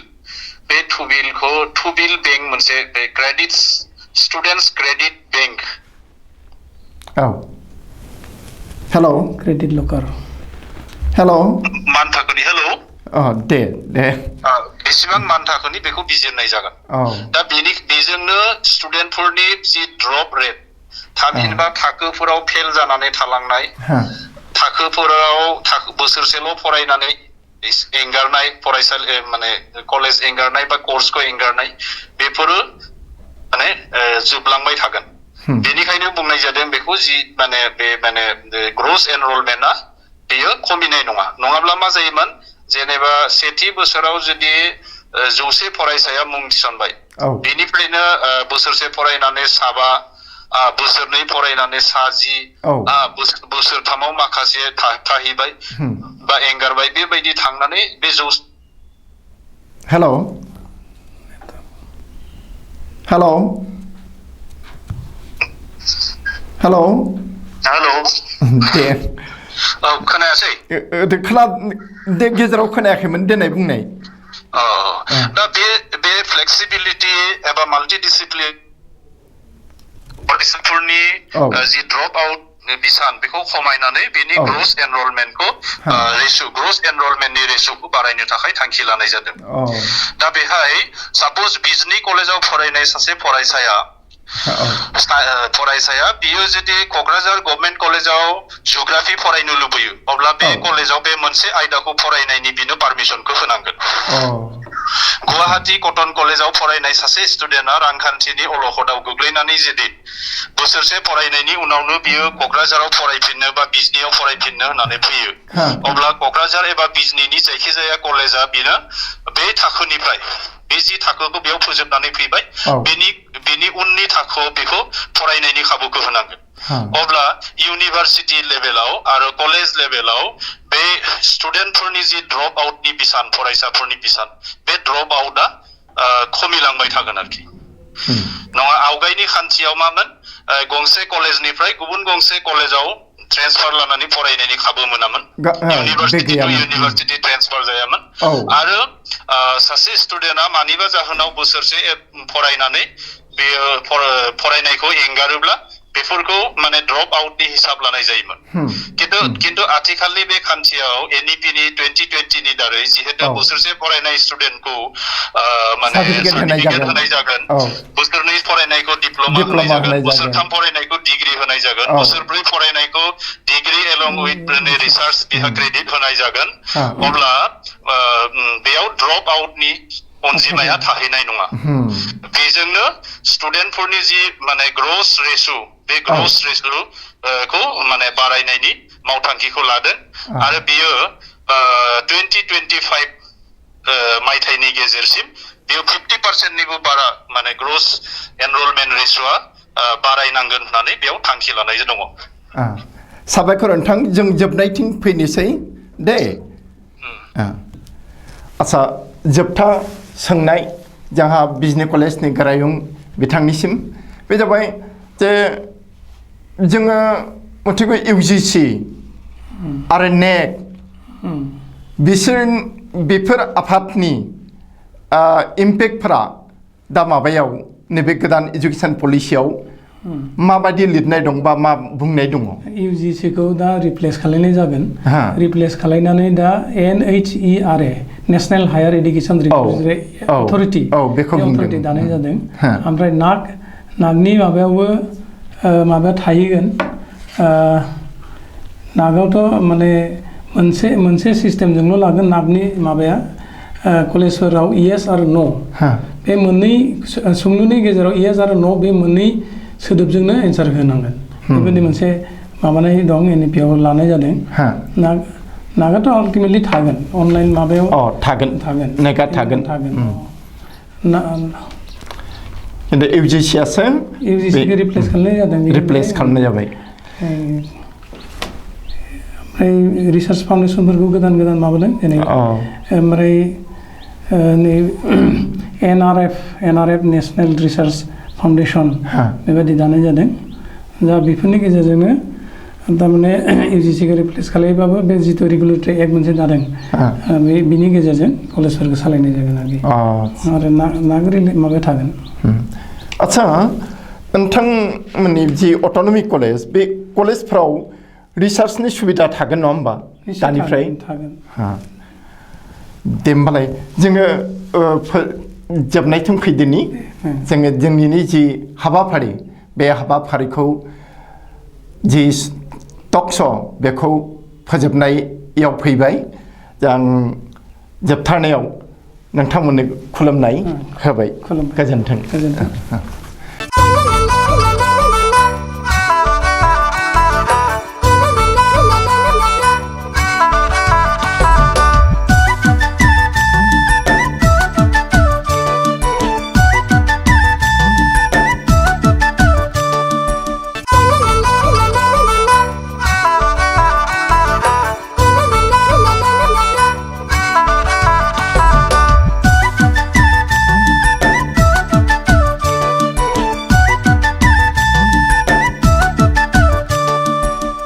बे टुबिल बेंक मोनसे बे credits students credit bank hello credit लकार हेलौ मानथाखोनि हेलौ दे बेसेबां मानथाखोनि बेखौ बिजिरनाय जागोन दा बेजोंनो स्टुडेन्टफोरनि जि ड्रप रेट थामहिनबा थाखोफोराव फेल जानानै थालांनाय थाखोफोराव बोसोरसेल' फरायनानै एंगारनाय फरायसालि माने कलेज एंगारनाय बा कर्सखौ एंगारनाय बेफोरो माने जोबलांबाय थागोन बेनिखायनो बुंनाय जादों बेखौ जि माने बे माने ग्रस एनरलमेन्टआ बेयो खमिनाय नङा नङाब्ला मा जायोमोन जेनेबा सेथि बोसोराव जुदि 100 फरायसाया मुं थिसनबाय औ बेनिफ्रायनो बोसोरसे फरायनानै साबा बोसोरनै फरायनानै 10 बोसोरथामाव माखासे थाहैबाय बा एंगारबाय बेबायदि थांनानै बे हेलौ हेलौ हेलौ हेलौ दे खोनायासै दे गेजेराव खोनायाखैमोन देनाय बुंनाय दा बे फ्लेक्सिबिलिटी एबा माल्टिडिसिप्लिन फरायसाफोरनि जि ड्रप आउट बिसान बेखौ खमायनानै बेनि ग्रस एनरलमेन्टखौ ग्रस एनरलमेन्टनि रेशोखौ बारायनो थाखाय थांखि लानाय जादों दा बेहाय साप'ज बिजनि कलेजाव फरायनाय सासे फरायसाया बियो जुदि क'क्राझार गभर्नमेन्ट कलेजाव जिअ'ग्राफि फरायनो लुबैयो अब्ला बे कलेजाव बे मोनसे आयदाखौ फरायनायनि बिनो पारमिसनखौ होनांगोन गुवाहाटी कटन कलेजाव फरायनाय सासे स्टुडेन्टआ रांखान्थिनि अलखदाव गोग्लैनानै जुदि बोसोरसे फरायनायनि उनावनो बियो क'क्राझाराव फरायफिननो बा बिजनियाव फरायफिननो होननानै फैयो अब्ला क'क्राझार एबा बिजनिनि जायखिजाया कलेजा बिनो बे थाखोनिफ्राय बे जि थाखोखौ बेयाव फोजोबनानै फैबाय बेनि उननि थाखोआव बेखौ फरायनायनि खाबुखौ होनांगोन अब्ला इउनिभार्सिटि लेभेलाव आरो कलेज लेभेलाव बे स्टुडेन्टफोरनि जि ड्रप आउटनि बिसान फरायसाफोरनि बिसान बे ड्रप आउटआ खमिलांबाय थागोन आरोखि नङा आवगायनि खान्थियाव मामोन गंसे कलेजनिफ्राय गुबुन गंसे कलेजाव ट्रेन्सफार लानानै फरायनायनि खाबु मोनामोन इउनिभार्सिटि टु इउनिभार्सिटि ट्रेन्सफार जायामोन आरो सासे स्टुडेन्टआ मानिबा जाहोनाव बोसोरसे फरायनानै बेयो फरायनायखौ एंगारोब्ला बेफोरखौ माने ड्रप आउटनि हिसाब लानाय जायोमोन किन्तु आथिखालनि बे खान्थियाव एनइपिनि 2020 नि दारै जिहेतु बोसोरसे फरायनाय स्टुडेन्टखौ माने सार्टिफिकेट होनाय जागोन बोसोरनै फरायनायखौ डिप्ल'मा होनाय जागोन बोसोरथाम फरायनायखौ डिग्री होनाय जागोन बोसोरब्रै फरायनायखौ डिग्री एलं उइथ रिसार्च बेहा क्रेडिट होनाय जागोन अब्ला बेयाव ड्रप आउटनि अनजिमाया थाहैनाय नङा बेजोंनो स्टुडेन्टफोरनि जि माने ग्रस रेशो बे ग्रस रेशोखौ माने बारायनायनि मावथांखिखौ लादों आरो बियो 2025 मायथाइनि गेजेरसिम बेयो 50% निबो बारा माने ग्रस एनरलमेन्ट रेशोआ बारायनांगोन होननानै बेयाव थांखि लानाय दङ साबायखर नोंथां जों जोबनायथिं फैनोसै दे आच्छा जोबथा सोंनाय जोंहा बिजनि कलेजनि गोरायुं बिथांनिसिम बे जाबाय जे जोङो मथेबो इउजिसि आरो नेट बेफोर आफादनि इम्पेक्टफोरा दा माबायाव नैबे गोदान एजुकेशन पलिसियाव माबायदि लिरनाय दं बा मा बुंनाय दङ इउजिसिखौ दा रिप्लेस खालायनाय जागोन रिप्लेस खालायनानै दा NHERA national higher education authority बेखौ दानाय जादों ओमफ्राय नागनि माबायावबो माबा थाहैगोन नागावथ' माने मोनसे सिस्टेमजोंल' लागोन नागनि माबाया कलेजफोराव येस आरो नो बे मोननै सोंलुनि गेजेराव येस आरो नो बे मोननै सोदोबजोंनो एन्सार होनांगोन बेबायदि मोनसे माबानाय दं एनइपिआव लानाय जादों नागाथ' आल्टिमेटलि थागोन अनलाइन माबायाव थागोन खिन्थु इउजिसिआसो इउजिसिखौ रिप्लेस खालामनाय जाबाय ओमफ्राय रिसार्च फाउन्डेसनफोरखौ गोदान माबादों जेनेबा ओमफ्राय नै NRF नेशनेल रिसार्च फाउन्डेसन बेबायदि दानाय जादों दा बेफोरनि गेजेरजोंनो थारमाने इउजिसिखौ रिप्लेस खालामबाबो बे जिथु रेगुलेटरि एक्ट मोनसे दादों बिनि गेजेरजों कलेजफोरखौ सालायनाय जागोन आरो माबाया थागोन आच्छा नोंथांमोननि जि अट'नमिक कलेज बे कलेजफ्राव रिसार्चनि सुबिदा थागोन नङा होमबा दानिफ्राय थागोन दे होमबालाय जोङो जोबनायथिं फैदोनि जोङो जोंनि जि हाबाफारि बे हाबाफारिखौ जि टक श' बेखौ फोजोबनायाव फैबाय जों जोबथारनायाव नोंथांमोननो खुलुमनाय होबाय गोजोन्थों